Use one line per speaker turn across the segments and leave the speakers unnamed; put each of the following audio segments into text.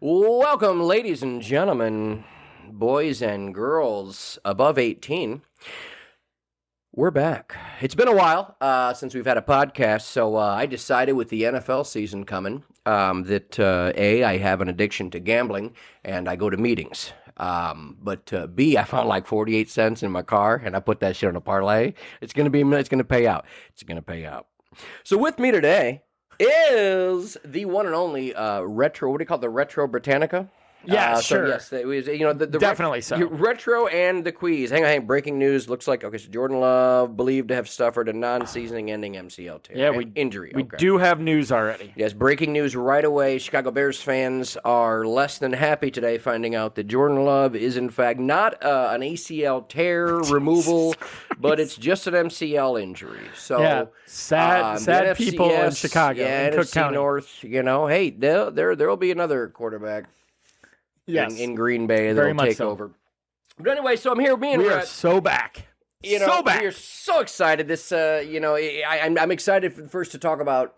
Welcome, ladies and gentlemen, boys and girls above 18. We're back. It's been a while since we've had a podcast, so I decided with the NFL season coming that A, I have an addiction to gambling, and I go to meetings. But B, I found like 48 cents in my car, and I put that shit on a parlay. It's gonna pay out. It's gonna pay out. So with me today is the one and only retro. What do you call it? The Retro Britannica?
Yeah, sure.
Yes, it was, the
Definitely so.
Retro and the quiz. Hang on. Breaking news. Looks like, so Jordan Love believed to have suffered a non-season-ending MCL tear.
Yeah,
injury.
We do have news already.
Yes, breaking news right away. Chicago Bears fans are less than happy today finding out that Jordan Love is, in fact, not an ACL tear removal, but it's just an MCL injury. So,
yeah, sad people in Chicago, in Cook
NFC
County.
North, hey, there'll be another quarterback.
Yes.
In Green Bay,
Very
that'll
much
take
so.
over. But anyway, so I'm here. Me and
We
Rhett,
are so back.
we are so excited. This, I'm excited first to talk about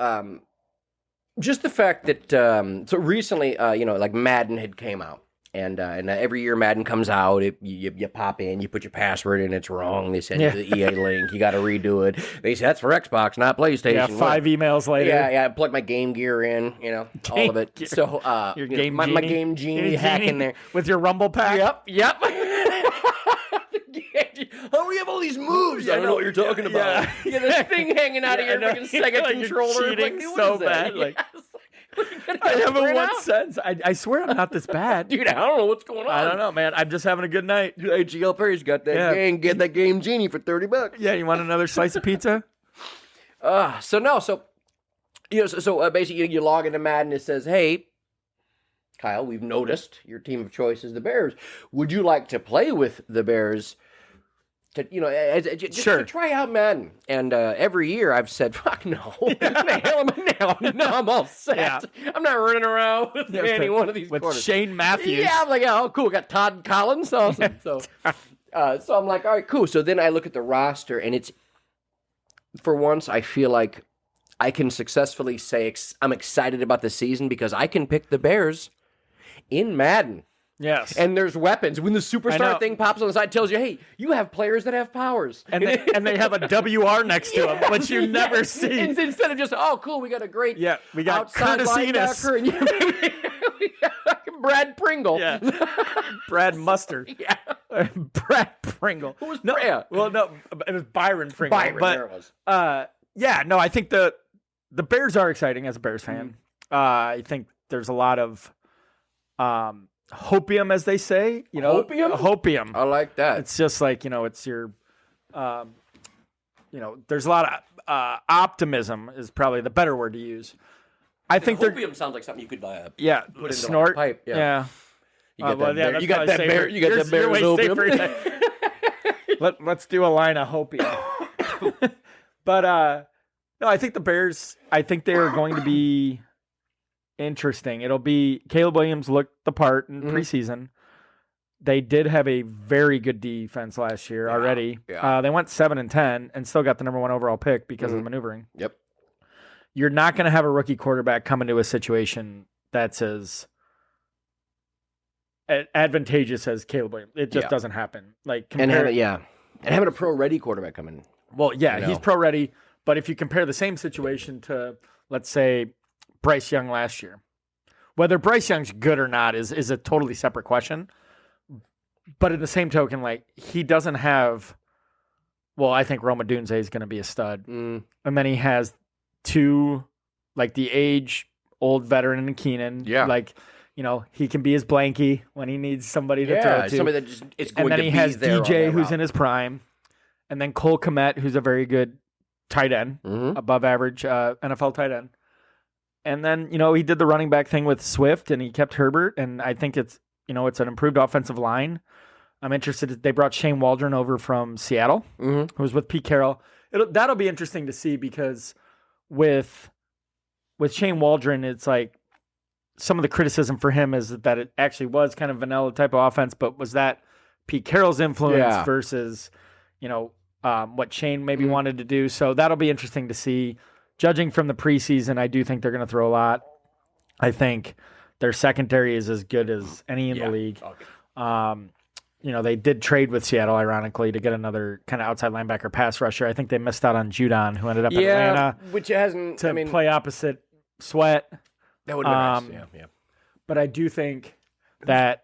just the fact that so recently, like Madden had came out, and every year Madden comes out, you pop in, you put your password in, it's wrong. They send you the EA link, you got to redo it. They say that's for Xbox, not PlayStation.
Yeah, 5 emails later.
Yeah, I plug my Game Gear in, all of it.
Gear.
So
Your Game
my
Genie.
Game Genie hack in there.
With your Rumble pack?
Yep. Oh, we have all these moves. I don't know what you're talking about. Yeah, this thing hanging out of your freaking Sega
like
controller.
You're cheating
what
so
is that?
bad. Like,
I
I haven't one sense. I swear I'm not this bad.
Dude, I don't know what's going on.
I don't know, man. I'm just having a good night.
AGL Perry's got that game. Get that Game Genie for $30.
Yeah, you want another slice of pizza?
So basically you log into Madden. It says, hey, Kyle, we've noticed your team of choice is the Bears. Would you like to play with the Bears? To try out Madden. And every year I've said, fuck no. The hell am I now? No, I'm all set.
Yeah.
I'm not running around with any one of these
with
quarters.
Shane Matthews.
Yeah, I'm like, oh, cool. Got Todd Collins. Awesome. So I'm like, all right, cool. So then I look at the roster, and it's, for once, I feel like I can successfully say I'm excited about the season because I can pick the Bears in Madden.
Yes.
And there's weapons. When the superstar thing pops on the side, it tells you, hey, you have players that have powers.
And they have a WR next to them, which you never see.
Instead of just, oh, cool, we got a great
we got
outside linebacker. We got Brad Pringle.
Yeah. Brad Mustard.
Yeah.
Brad Pringle.
Who was
Brad?
Yeah.
Well, no, it was Byron Pringle.
There it was.
I think the Bears are exciting as a Bears fan. I think there's a lot of hopium, as they say. Hopium.
I like that.
It's just like, it's your, there's a lot of optimism is probably the better word to use. I think
hopium sounds like something you could put into
snort.
a pipe.
Yeah.
You got that Bears opium.
Let's do a line of hopium. But no, I think the Bears, I think they are going to be interesting. It'll be Caleb Williams looked the part in preseason. They did have a very good defense last year already.
Yeah.
They went 7-10 and still got the number 1 overall pick because of the maneuvering.
Yep.
You're not going to have a rookie quarterback come into a situation that's as advantageous as Caleb Williams. It just doesn't happen.
And having a pro-ready quarterback come in.
Well, he's pro-ready, but if you compare the same situation to, let's say, Bryce Young last year. Whether Bryce Young's good or not is a totally separate question. But in the same token, he doesn't have. Well, I think Roma Dunze is going to be a stud, and then he has two, the age-old veteran in Keenan.
Yeah,
he can be his blankie when he needs somebody to throw to.
Somebody that just it's going
and then
to
he
be
has
there
DJ, who's in his prime, and then Cole Kmet, who's a very good tight end, above average NFL tight end. And then, he did the running back thing with Swift, and he kept Herbert, and I think it's an improved offensive line. I'm interested. They brought Shane Waldron over from Seattle, who was with Pete Carroll. That'll be interesting to see because with Shane Waldron, it's like some of the criticism for him is that it actually was kind of vanilla type of offense, but was that Pete Carroll's influence versus, what Shane maybe wanted to do. So that'll be interesting to see. Judging from the preseason, I do think they're going to throw a lot. I think Their secondary is as good as any in the league.
Okay.
They did trade with Seattle, ironically, to get another kind of outside linebacker pass rusher. I think they missed out on Judon, who ended up in Atlanta.
Which hasn't,
play opposite Sweat.
That would have been nice, yeah.
But I do think that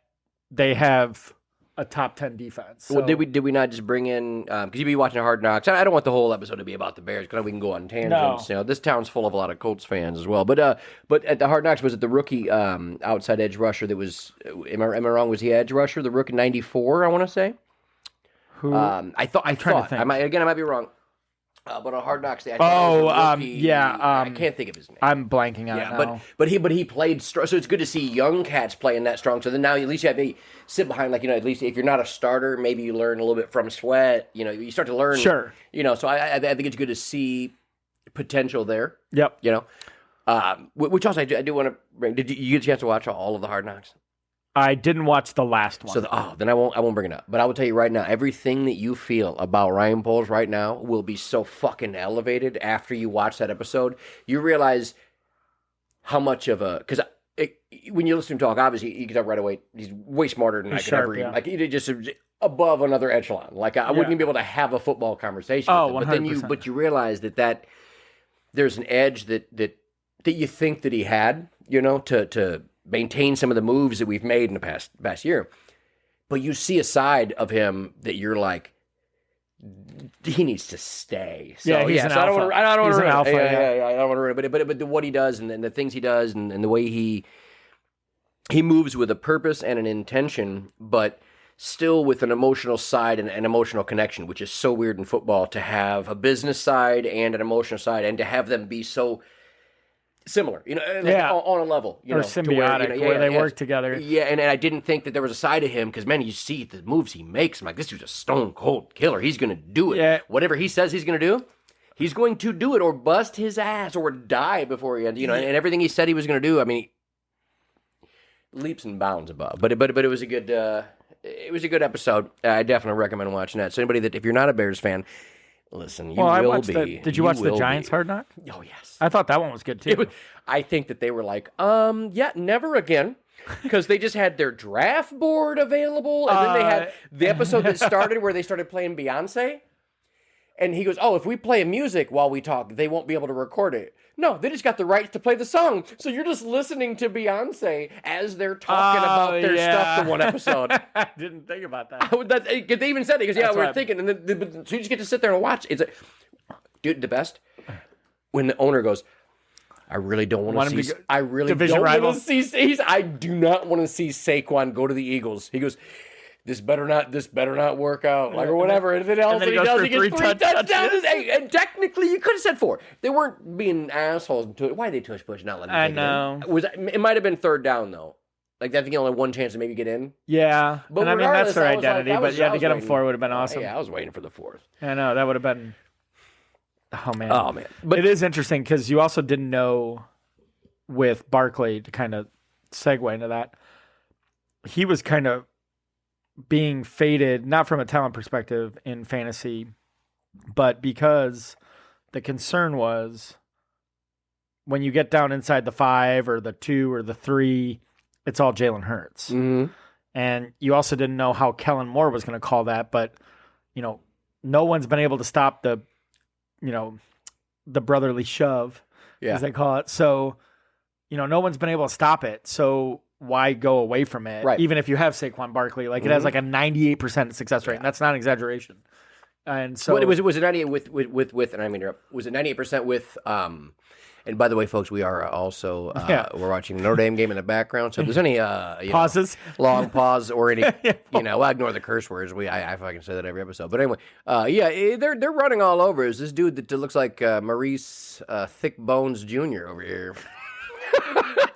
they have a top 10 defense. So.
Well, did we not just bring in, because you'd be watching Hard Knocks. I don't want the whole episode to be about the Bears, because we can go on tangents.
No.
This town's full of a lot of Colts fans as well. But at the Hard Knocks, was it the rookie outside edge rusher that was, am I wrong, was he edge rusher, the rookie 94, I want to say?
Who?
I thought, I might be wrong. But on Hard Knocks, they I can't think of his name.
I'm blanking out now.
But he played strong, so it's good to see young cats playing that strong. So then now at least you have a sit behind, at least if you're not a starter, maybe you learn a little bit from Sweat. You start to learn.
Sure.
So I think it's good to see potential there.
Yep.
Which also I do want to bring. Did you get a chance to watch all of the Hard Knocks?
I didn't watch the last one.
So then I won't bring it up. But I will tell you right now, everything that you feel about Ryan Poles right now will be so fucking elevated after you watch that episode. You realize how much of a, because when you listen to him talk, obviously you can talk right away. He's way smarter than I could ever.
Yeah.
Like he just above another echelon. Like I wouldn't even be able to have a football conversation. With him.
100%.
But you realize that there's an edge that you think that he had. To maintain some of the moves that we've made in the past year. But you see a side of him that you're like, he needs to stay. So,
he's an alpha.
I don't want to ruin
alpha.
I don't want to ruin it. But what he does and the things he does and the way he moves with a purpose and an intention, but still with an emotional side and an emotional connection, which is so weird in football to have a business side and an emotional side and to have them be so similar, on a level,
or symbiotic, where they work together.
Yeah, and I didn't think that there was a side of him because, man, you see the moves he makes. I'm like, this dude's a stone cold killer. He's going to do it.
Yeah.
Whatever he says he's going to do, he's going to do it or bust his ass or die before he, and everything he said he was going to do. Leaps and bounds above. But it was a good episode. I definitely recommend watching that. So anybody if you're not a Bears fan, listen, you will be.
Did you watch the Giants Hard Knock?
Oh, yes.
I thought that one was good, too.
I think that they were like, never again. Because they just had their draft board available. And then they had the episode that started where they started playing Beyonce. And he goes, if we play music while we talk, they won't be able to record it. No, they just got the rights to play the song. So you're just listening to Beyonce as they're talking about their stuff for one episode.
I didn't think about that.
They even said it. He goes, we're thinking. And then, so you just get to sit there and watch. Dude, the best, when the owner goes, I really don't want to see. I really don't want to see. I do not want to see Saquon go to the Eagles. He goes, this better not work out, or whatever. And then else he does, he gets three touchdowns. And technically, you could have said 4. They weren't being assholes. Why did they tush push not letting him take it in? It might have been 3rd down though. I think he only had one chance to maybe get in.
Yeah, but and that's their identity. But to get him 4 would have been awesome.
Yeah, I was waiting for the 4th.
I know that would have been. Oh man. But it is interesting because you also didn't know with Barkley, to kind of segue into that, he was kind of being faded, not from a talent perspective in fantasy, but because the concern was when you get down inside the 5 or the 2 or the 3, it's all Jalen Hurts.
Mm-hmm.
And you also didn't know how Kellen Moore was going to call that, but no one's been able to stop the brotherly shove, as they call it. So, no one's been able to stop it. So why go away from it?
Right.
Even if you have Saquon Barkley, it has like a 98% success rate. And that's not an exaggeration. And so
was it 98 with and I mean was it 98% with and by the way, folks, we are also we're watching the Notre Dame game in the background. So if there's any
pauses,
long pause, or any we'll ignore the curse words. I fucking say that every episode. But anyway, they're running all over. Is this dude that looks like Maurice Thick Bones Jr. over here?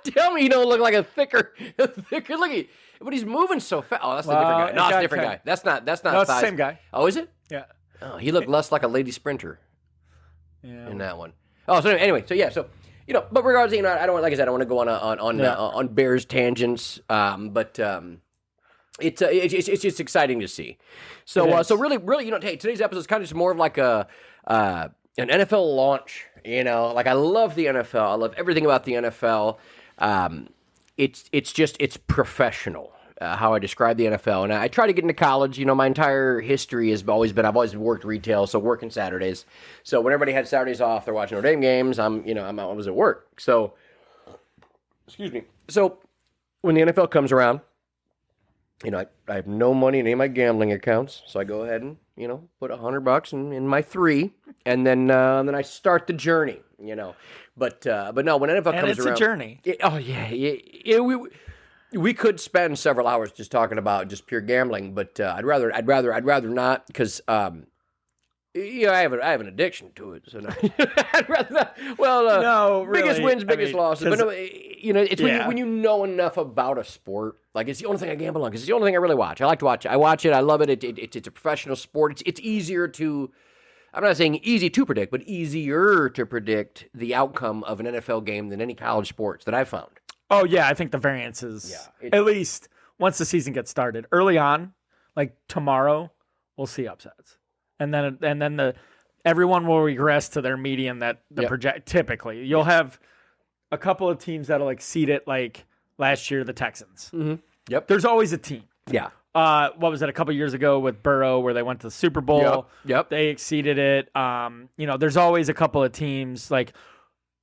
Tell me you don't look like a thicker looking. But he's moving so fast. Oh, that's a different guy. No, it's a different guy. That's not.
No, it's the same guy.
Oh, is it?
Yeah.
Oh, he looked less like a lady sprinter.
Yeah.
In that one. Oh, so anyway, but regardless, I don't like I said, I don't want to go on Bears tangents, but it's just exciting to see. So really, hey, today's episode is kind of just more of like an NFL launch. I love the NFL. I love everything about the NFL. it's professional. How I describe the NFL, and I try to get into college. My entire history has always been I've always worked retail, so working Saturdays. So when everybody had Saturdays off, they're watching Notre Dame games. I was at work. So, excuse me. So when the NFL comes around, I have no money in any of my gambling accounts, so I go ahead and put $100 in my 3, and then I start the journey. But no, when NFL comes around,
it's a journey.
We could spend several hours just talking about just pure gambling, but I'd rather not, because I have an addiction to it. So no. I'd rather not. Well,
no,
biggest
really,
wins, biggest losses. But no, it's
yeah.
when you know enough about a sport. Like, it's the only thing I gamble on, because it's the only thing I really watch. I like to watch it. I watch it. I love it. It's a professional sport. It's easier to. I'm not saying easy to predict, but easier to predict the outcome of an NFL game than any college sports that I've found.
Oh, yeah, I think the variance is, at least once the season gets started. Early on, like tomorrow, we'll see upsets. And then everyone will regress to their median that the project. Typically, you'll have a couple of teams that'll exceed it, like last year, the Texans.
Mm-hmm. Yep.
There's always a team.
Yeah.
What was it, a couple years ago with Burrow, where they went to the Super Bowl?
Yep.
They exceeded it. There's always a couple of teams, and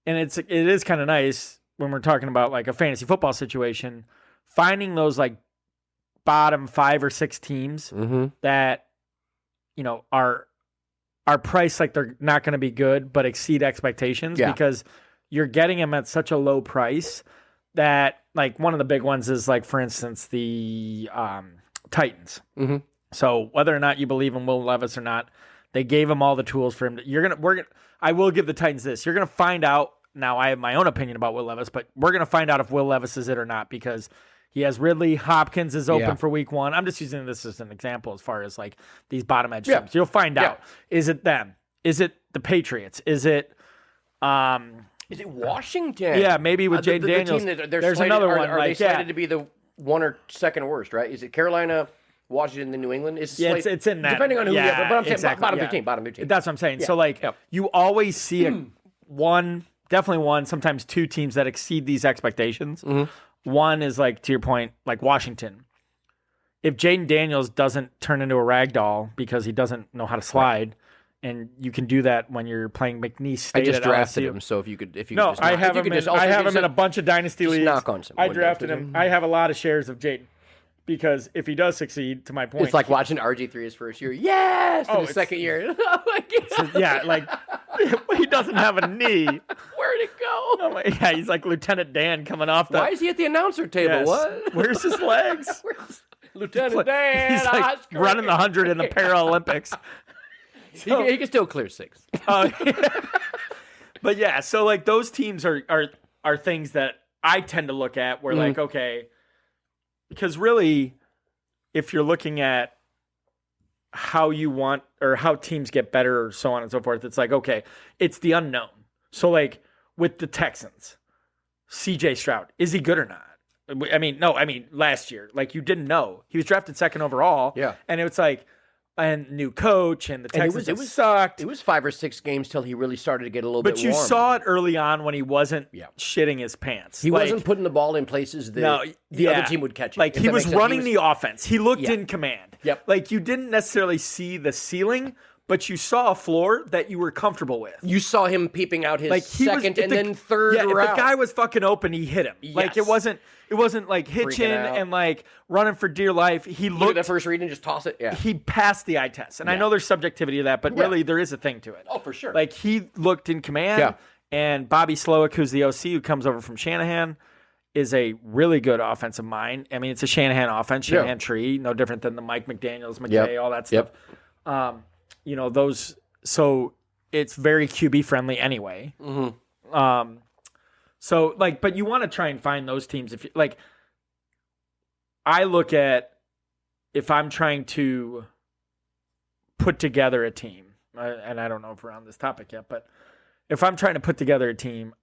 it is kind of nice when we're talking about like a fantasy football situation, finding those like bottom 5 or 6 teams that are priced like they're not going to be good but exceed expectations, because you're getting them at such a low price that, like, one of the big ones is, like, for instance, the Titans.
Mm-hmm.
So whether or not you believe in Will Levis or not, they gave him all the tools for him. I will give the Titans this. You're going to find out. Now, I have my own opinion about Will Levis, but we're going to find out if Will Levis is it or not, because he has Ridley. Hopkins is open for week 1. I'm just using this as an example as far as like these bottom edge teams. You'll find out. Is it them? Is it the Patriots? Is it
Washington?
Yeah, maybe with Jaden Daniels.
There's another one. Are they slated to be the one or second worst, right? Is it Carolina, Washington, and New England?
It's in that.
Depending on who you have. But I'm saying
exactly,
bottom 15.
That's what I'm saying. So, like, you always see definitely one, sometimes 2 teams that exceed these expectations.
Mm-hmm.
One is, like, to your point, like Washington. If Jaden Daniels doesn't turn into a rag doll because he doesn't know how to slide, and you can do that when you're playing McNeese State.
I just drafted him, so if you could just
I have him in a bunch of dynasty leagues.
Knock on some.
I drafted him. I have a lot of shares of Jaden, because if he does succead, to my point,
it's like watching RG3 his first year. Yes, his second year. Oh my God.
Like he doesn't have a knee.
Where'd it go?
He's like Lieutenant Dan coming off the.
Why is he at the announcer table?
Yes.
What?
Where's his legs?
Lieutenant Dan.
He's like running the 100 in the Paralympics.
So, he can still clear 6.
But yeah, so like those teams are things that I tend to look at where like, okay, because really, if you're looking at how you want or how teams get better or so on and so forth, it's like, okay, it's the unknown. So like with the Texans, CJ Stroud, is he good or not? Last year, like, you didn't know. He was drafted 2nd overall.
Yeah.
And it was like, and new coach, and the Texans
it was
sucked.
It was 5 or 6 games till he really started to get a little bit warm.
But you saw it early on when he wasn't shitting his pants.
He wasn't putting the ball in places that the other team would catch it.
Like, he was running the offense. He looked in command.
Yep.
Like, you didn't necessarily see the ceiling, but you saw a floor that you were comfortable with.
You saw him peeping out his second and then third route.
If the guy was fucking open, he hit him. Yes. Like, it wasn't like hitching and like running for dear life. He looked
the first read and just toss it. Yeah.
He passed the eye test. And I know there's subjectivity to that, but really there is a thing to it.
Oh, for sure.
Like, he looked in command. Yeah. And Bobby Slowick, who's the OC who comes over from Shanahan, is a really good offensive mind. I mean, it's a Shanahan offense, Shanahan tree, no different than the Mike McDaniels, McKay, all that stuff. Those. So it's very QB friendly anyway. Mm-hmm. So like, but you want to try and find those teams. If you, like, I look at if I'm trying to put together a team, and I don't know if we're on this topic yet, but if I'm trying to put together a team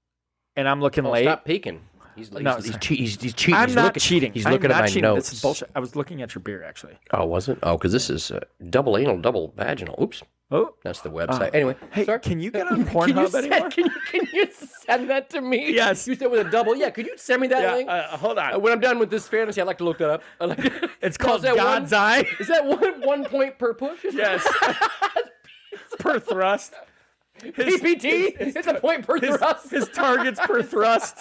and I'm looking late,
stop peeking. He's cheating.
I'm not cheating.
He's looking at my notes.
This is bullshit. I was looking at your beer actually.
Oh, was it? Oh, because this is double anal, double vaginal. Oops.
Oh,
that's the website. Anyway,
hey,
sorry.
Can you get on Pornhub anymore?
Can you send that to me?
Yes.
You said with a double. Yeah, could you send me that link?
Hold on.
When I'm done with this fantasy, I'd like to look that up.
It's called
Is that
God's
one,
Eye.
Is that one point per push?
Yes. Per thrust.
PPT? It's a point per thrust.
His targets per thrust.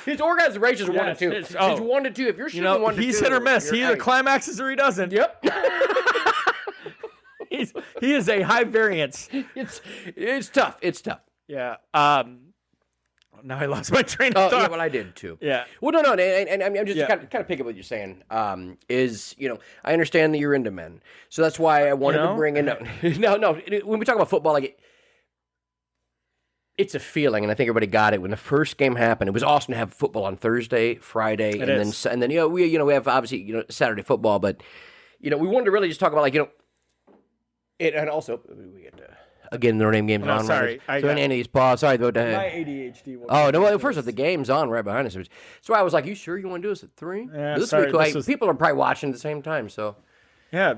His orgasm ratio is 1 to 2. It's 1 to 2. If you're shooting 1 to 2,
he's hit or miss. He either climaxes or he doesn't.
Yep.
He is a high variance.
It's tough. It's tough.
Yeah. Now I lost my train of thought.
Yeah, well, I did too.
Yeah.
Well, no, and I'm just kind of picking up what you're saying. I understand that you're into men, so that's why I wanted to bring in. No. When we talk about football, like it's a feeling, and I think everybody got it when the first game happened. It was awesome to have football on Thursday, Friday, and then we have obviously Saturday football, but we wanted to really just talk about it, and also we get to. Again, Notre Dame game's on.
Sorry.
So Andy's pause. Sorry about that.
My ADHD.
No. First off, the game's on right behind us. So I was like, "You sure you want to do this at 3?"
Yeah,
this
sorry.
Week, people are probably watching at the same time. So.
Yeah.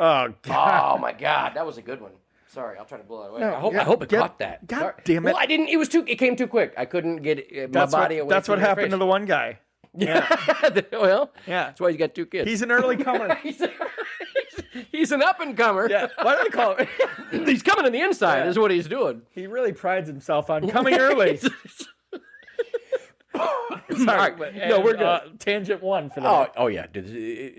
Oh God.
Oh my God, that was a good one. Sorry, I'll try to blow it away.
No,
I hope it caught that.
God
Sorry.
damn it!
Well, I didn't. It came too quick. I couldn't get my body away.
That's
from
what
your
happened
face.
to the one guy.
Yeah. Well.
Yeah.
That's why he's got 2 kids.
He's an early comer.
He's an up and comer.
Yeah. Why do they call him?
He's coming to the inside. Is what he's doing.
He really prides himself on coming early. Sorry, no, we're good. Tangent 1 for that.
Oh yeah,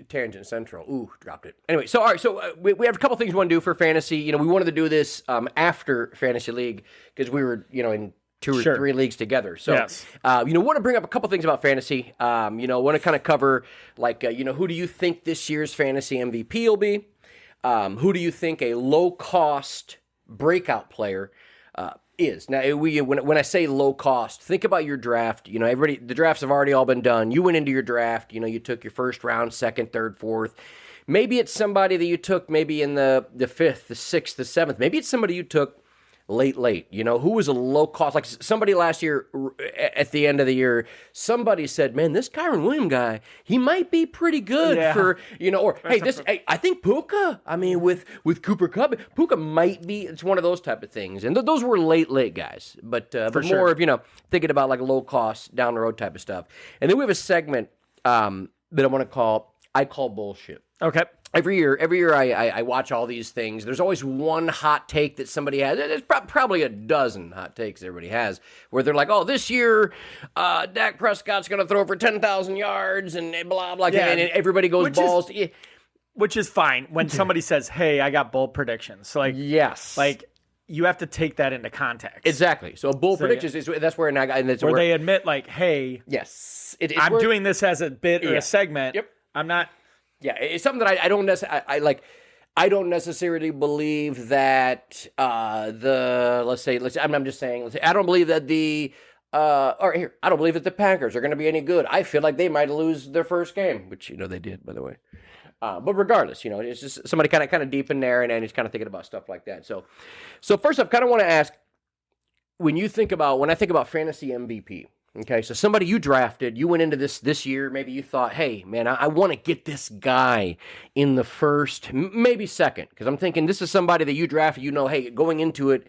Tangent Central. Ooh, dropped it. Anyway, so all right, so we have a couple things we want to do for fantasy. We wanted to do this after Fantasy League because we were in 2 or 3 leagues together. So,
yes.
Want to bring up a couple things about fantasy. Want to kind of cover who do you think this year's fantasy MVP will be? Who do you think a low cost breakout player is? Now, when I say low cost, think about your draft. The drafts have already all been done. You went into your draft. You took your first round, second, third, fourth. Maybe it's somebody that you took maybe in the 5th, the 6th, the 7th. Maybe it's somebody you took late. Who was a low cost? Like somebody last year at the end of the year, somebody said, "Man, this Kyron Williams guy, he might be pretty good for Or I think Puka. I mean, with Cooper Kupp, Puka might be. It's one of those type of things. And those were late guys, but more of thinking about like low cost down the road type of stuff. And then we have a segment that I want to call bullshit.
Okay.
Every year, I watch all these things. There's always one hot take that somebody has. There's probably a dozen hot takes everybody has where they're like, "Oh, this year, Dak Prescott's going to throw for 10,000 yards and blah blah." And everybody goes balls.
Which is fine when somebody says, "Hey, I got bold predictions." So
yes,
you have to take that into context.
Exactly. So bold predictions that's where
where they admit "Hey,
yes,
I'm doing this as a bit or a segment.
Yep,
I'm not."
Yeah, it's something that I don't necessarily I don't necessarily believe that I'm just saying. I don't believe that I don't believe that the Packers are going to be any good. I feel like they might lose their first game, which they did, by the way. But regardless, it's just somebody kind of deep in there, and he's kind of thinking about stuff like that. So first up, kind of want to ask when I think about fantasy MVP. Okay, so somebody you drafted, you went into this year, maybe you thought, "Hey, man, I want to get this guy in the first, maybe second," because I'm thinking this is somebody that you drafted, hey, going into it,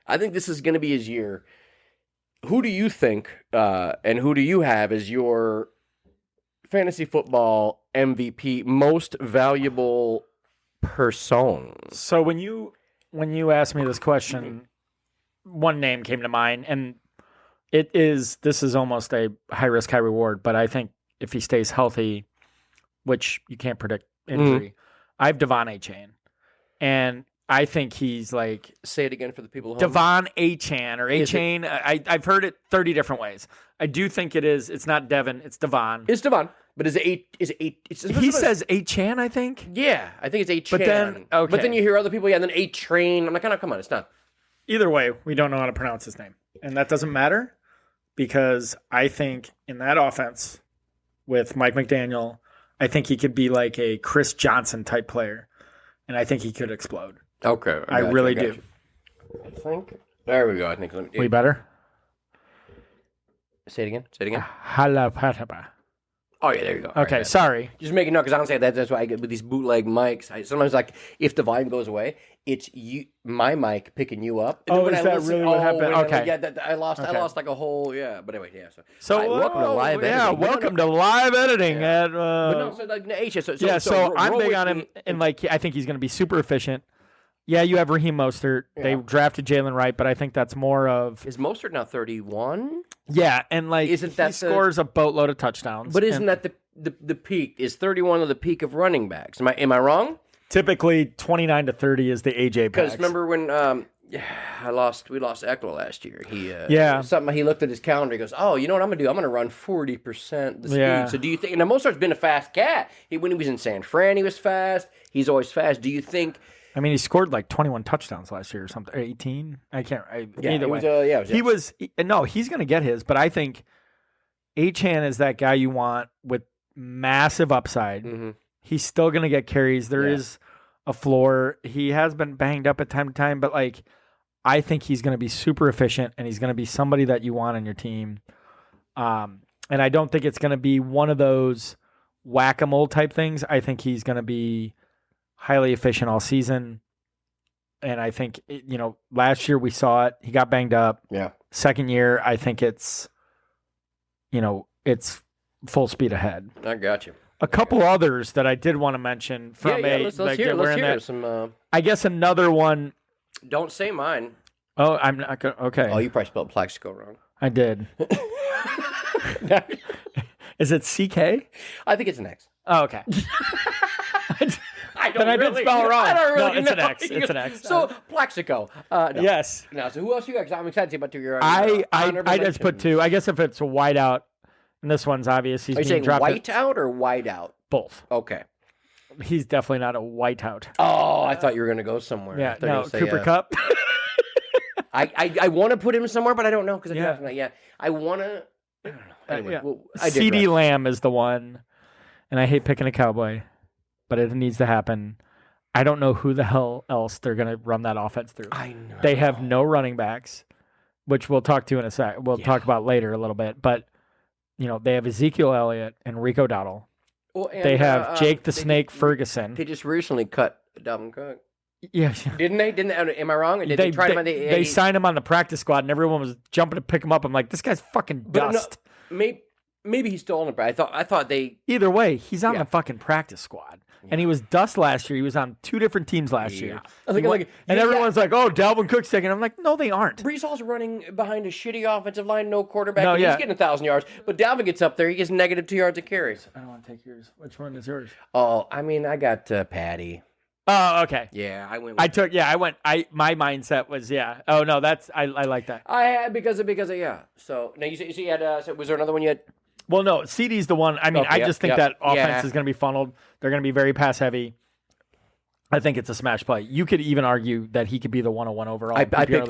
I think this is going to be his year. Who do you think, and who do you have as your fantasy football MVP, most valuable person?
So when you asked me this question, one name came to mind, and this is almost a high risk, high reward, but I think if he stays healthy, which you can't predict injury, I have Devon Achane. And I think he's like...
Say it again for the people at home.
Devon Achane or Achane. I've heard it 30 different ways. I do think it is. It's not Devon. It's Devon.
It's Devon. But is it
he says Achane, I think?
Yeah, I think it's Achane.
But then
you hear other people, then A-Train. I'm like, oh, come on, it's not.
Either way, we don't know how to pronounce his name. And that doesn't matter. Because I think in that offense with Mike McDaniel, I think he could be like a Chris Johnson type player. And I think he could explode.
Okay.
I really do.
I think. There we go. I think.
We better?
Say it again.
Halapatapa.
Oh, yeah, there you go.
Okay,
Right,
sorry.
just making note because honestly, that's why I get with these bootleg mics. Sometimes like if the volume goes away, it's my mic picking you up. And
Oh,
when
is
I
that really what happened? Okay.
I lost like a whole But anyway, yeah.
So
Hi, welcome to live editing.
Yeah, welcome to live editing at.
But no, so like
So I'm big on him, and like I think he's going to be super efficient. Yeah, you have Raheem Mostert. Yeah. They drafted Jalen Wright, but I think that's more of.
Is Mostert now 31?
Yeah, and like he scores a boatload of touchdowns.
But isn't that the peak? Is 31 of the peak of running backs? Am I wrong?
Typically 29 to 30 is the AJ backs.
Because remember when we lost Eckler last year. He looked at his calendar. He goes, "Oh, you know what I'm gonna do? I'm gonna run 40% the speed." So do you think? And Mostart's been a fast cat. When he was in San Fran, he was fast. He's always fast. Do you think?
I mean, he scored like 21 touchdowns last year or something. 18? I can't. Either way. He's going to get his, but I think Achane is that guy you want with massive upside. Mm-hmm. He's still going to get carries. There is a floor. He has been banged up at time to time, but like I think he's going to be super efficient and he's going to be somebody that you want on your team. And I don't think it's going to be one of those whack-a-mole type things. I think he's going to be highly efficient all season. And I think, last year we saw it. He got banged up.
Yeah.
Second year, I think it's full speed ahead.
I got you.
A couple others that I did want to mention from
let's hear some.
I guess another one.
Don't say mine.
Oh, I'm not going to. Okay.
Oh, you probably spelled Plaxico wrong.
I did. Is it CK?
I think it's an X.
Oh, okay.
I
did spell wrong.
I don't really
know. It's an X. It's an X.
So Plaxico. No.
Yes.
Now, so who else you got? Because I'm excited to see about your.
I just put two. I guess if it's a whiteout, and this one's obvious. He's
Are you
being
saying
dropped
whiteout or whiteout?
Both.
Okay.
He's definitely not a whiteout.
Oh, I thought you were going to go somewhere.
Yeah. No, Cooper Kupp.
I want to put him somewhere, but I don't know because I want to. I don't know. Anyway,
CeeDee Lamb is the one, and I hate picking a Cowboy, but it needs to happen. I don't know who the hell else they're going to run that offense through.
I know.
They have no running backs, which we'll talk to in a sec. We'll talk about later a little bit, but they have Ezekiel Elliott and Rico Dowdle.
Well, and,
they have Jake the Snake Ferguson.
They just recently cut Dalvin Cook.
Yeah.
Didn't they? Am I wrong? Or did they try him on the
They signed him on the practice squad, and everyone was jumping to pick him up. I'm like, this guy's fucking dust.
Maybe he's still on the practice. I thought they.
Either way, he's on the fucking practice squad. And he was dust last year. He was on two different teams last year. And everyone's like, oh, Dalvin Cook's taking. I'm like, no, they aren't.
Brees Hall's running behind a shitty offensive line, no quarterback. He's getting 1,000 yards. But Dalvin gets up there. He gets negative 2 yards of carries.
I don't want to take yours. Which one is yours?
Oh, I mean, I got Patty.
Oh, okay.
Yeah, I went.
My mindset was Oh no, I like that.
I had because of So now you had. So was there another one you had?
Well, no, CD's the one. I mean, I just think that offense is going to be funneled. They're going to be very pass heavy. I think it's a smash play. You could even argue that he could be the 101 overall.
I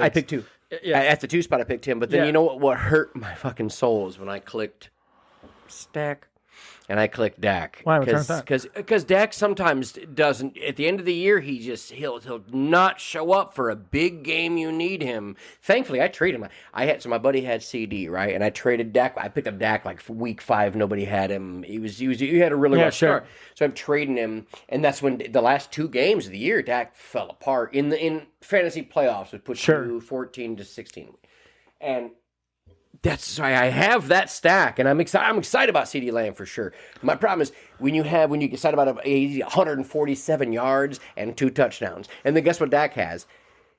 picked two. Yeah, at the 2 spot, I picked him. But then you know what hurt my fucking soul is when I clicked stack. And I click Dak.
Why? What's wrong with that?
Because Dak sometimes doesn't. At the end of the year, he'll not show up for a big game. You need him. Thankfully, I traded him. So my buddy had CD, right, and I traded Dak. I picked up Dak like for week 5. Nobody had him. He had a really rough start. So I'm trading him, and that's when the last 2 games of the year, Dak fell apart in fantasy playoffs. It put you 14 to 16, and. That's why I have that stack, and I'm excited about CeeDee Lamb for sure. My problem is when you get excited about 147 yards and 2 touchdowns, and then guess what Dak has?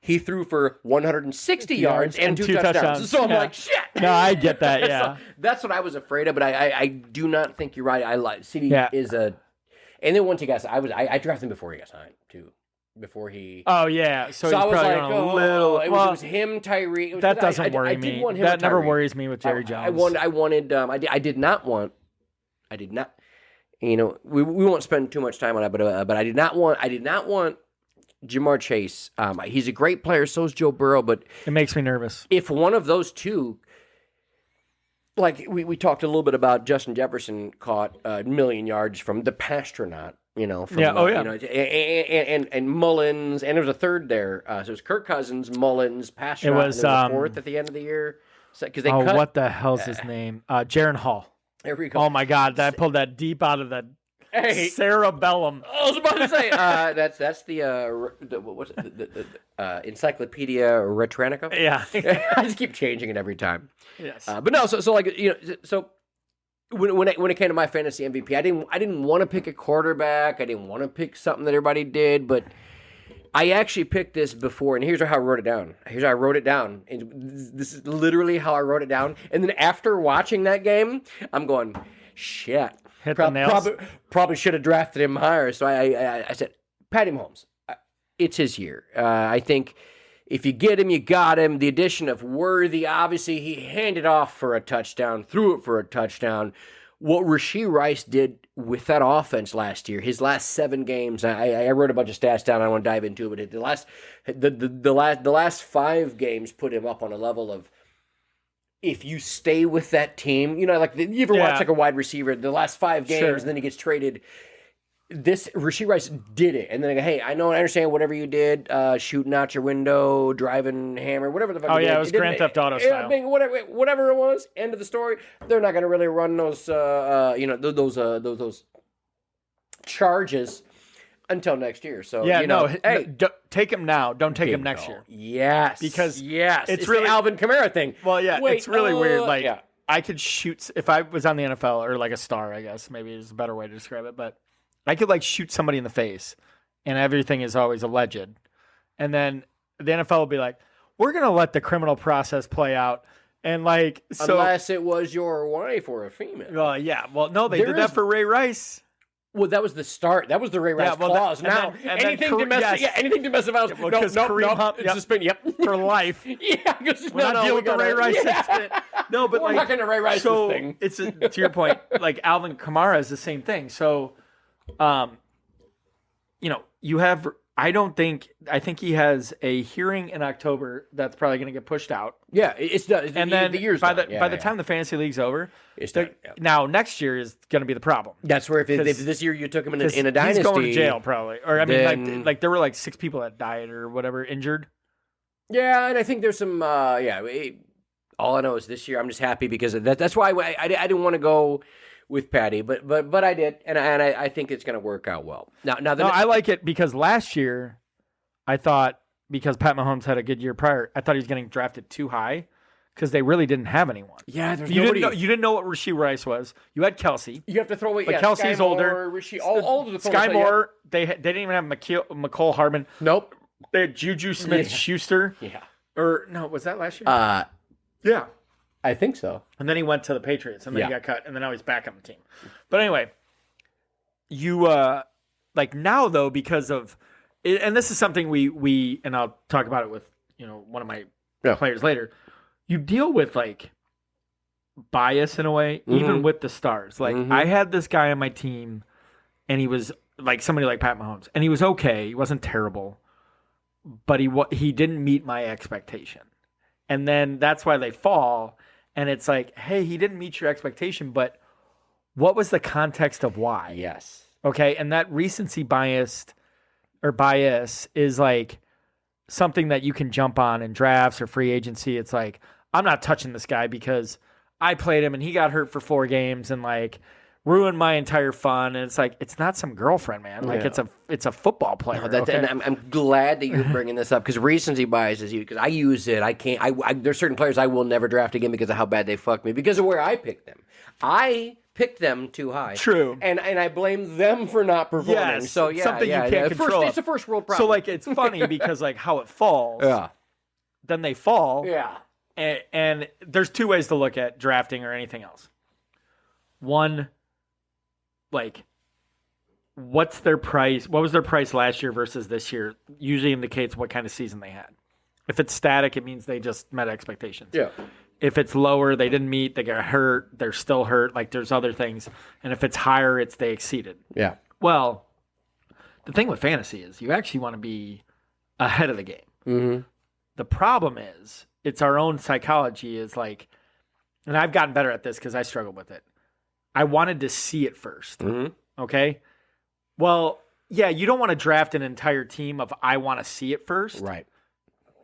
He threw for 160 yards and 2 touchdowns. So I'm like, shit.
No, I get that. Yeah,
so that's what I was afraid of, but I do not think you're right. I like CeeDee is a, and then once he got signed, I drafted him before he got signed too. Before he...
Oh, yeah. So he's
I was
probably
like,
on a little...
It was him, Tyree...
That doesn't worry me. That never worries me with Jerry Jones.
I did not want... we won't spend too much time on it, but I did not want Jamar Chase. He's a great player, so is Joe Burrow, but...
It makes me nervous.
If one of those two... Like, we talked a little bit about Justin Jefferson caught 1,000,000 yards from the Pastronaut. And Mullins, and there was a third there. So it was Kirk Cousins, Mullins, Pasternak, and there was a fourth at the end of the year. Because they cut.
What the hell's his name? Jaron Hall.
Here we go.
Oh my God, that pulled that deep out of the cerebellum.
I was about to say that's what's it, the Encyclopedia Britannica.
Yeah.
I just keep changing it every time.
Yes.
But no, so like so when it came to my fantasy MVP, I didn't want to pick a quarterback. I didn't want to pick something that everybody did, but I actually picked this before, and here's how I wrote it down. Here's how I wrote it down. And this is literally how I wrote it down. And then after watching that game, I'm going, shit.
Hit the nails.
Probably should have drafted him higher. So I said, Patty Mahomes. It's his year. I think if you get him, you got him. The addition of Worthy, obviously, he handed off for a touchdown, threw it for a touchdown. What Rashee Rice did with that offense last year, his last 7 games, I wrote a bunch of stats down. I want to dive into it, but the last 5 games put him up on a level of, if you stay with that team, you ever watch like a wide receiver, the last 5 games, and then he gets traded. This Rashee Rice did it, and then I go, hey, I understand whatever you did, shooting out your window, driving hammer, whatever the fuck.
Oh
you
yeah,
did.
it was Grand Theft Auto style.
Whatever it was. End of the story. They're not going to really run those, those charges until next year. So hey,
take him now. Don't take him next year.
Yes,
because
it's really the Alvin Kamara thing.
Well, yeah, it's really weird. Like I could shoot if I was on the NFL or like a star. I guess maybe is a better way to describe it, but I could like shoot somebody in the face, and everything is always alleged. And then the NFL will be like, "We're gonna let the criminal process play out," and like
unless it was your wife or a female.
Yeah. Well, no, they did that for Ray Rice.
Well, that was the start. That was the Ray Rice clause. Anything domestic violence.
No, Kareem Hunt,
suspended. Yep,
for life.
Yeah,
we're not dealing with the Ray Rice incident. No, but
we're not going to Ray Rice this thing.
It's to your point. Like Alvin Kamara is the same thing. So, you have. I think he has a hearing in October that's probably going to get pushed out.
Yeah, it's done.
And then
the year's
by
done.
the time the fantasy league's over,
it's done. Yeah.
Now next year is going to be the problem.
That's where if this year you took him in a dynasty,
he's going to jail probably. Or I mean, like there were like 6 people that died or whatever injured.
Yeah, and I think there's some. All I know is this year I'm just happy because of that. That's why I didn't want to go with Patty, but I did, and I think it's going to work out well. Now
I like it because last year I thought because Pat Mahomes had a good year prior, I thought he was getting drafted too high because they really didn't have anyone.
Yeah, there's
you
nobody.
You didn't know what Rashee Rice was. You had Kelsey.
You have to throw away.
But Kelsey's older.
Rashee, all of the
Sky Moore. They didn't even have McCole Hardman.
Nope.
They had Juju Smith-Schuster.
Yeah.
Or no, was that last year? Yeah.
I think so.
And then he went to the Patriots, and then he got cut, and then now he's back on the team. But anyway, you like now though because of, and this is something we and I'll talk about it with one of my players later. You deal with like bias in a way, even with the stars. Like I had this guy on my team, and he was like somebody like Pat Mahomes, and he was okay. He wasn't terrible, but he didn't meet my expectation, and then that's why they fall. And it's like, hey, he didn't meet your expectation, but what was the context of why?
Yes.
Okay, and that recency bias is like something that you can jump on in drafts or free agency. It's like, I'm not touching this guy because I played him and he got hurt for 4 games and like ruined my entire fun. And it's like, it's not some girlfriend, man. Like it's a football player.
No,
okay?
And I'm glad that you're bringing this up because recency bias is because I use it. I can't. There's certain players I will never draft again because of how bad they fucked me because of where I picked them. I picked them too high.
True.
And I blame them for not performing.
Yes,
so
something you can't control.
It's a first world problem.
So like it's funny because like how it falls.
Yeah.
Then they fall.
Yeah.
And there's 2 ways to look at drafting or anything else. One, like, what's their price? What was their price last year versus this year? Usually indicates what kind of season they had. If it's static, it means they just met expectations.
Yeah.
If it's lower, they didn't meet, they got hurt, they're still hurt. Like, there's other things. And if it's higher, it's they exceeded.
Yeah.
Well, the thing with fantasy is you actually want to be ahead of the game.
Mm-hmm.
The problem is, it's our own psychology is like, and I've gotten better at this because I struggled with it. I wanted to see it first.
Mm-hmm.
Okay. Well, yeah, you don't want to draft an entire team of I want to see it first.
Right.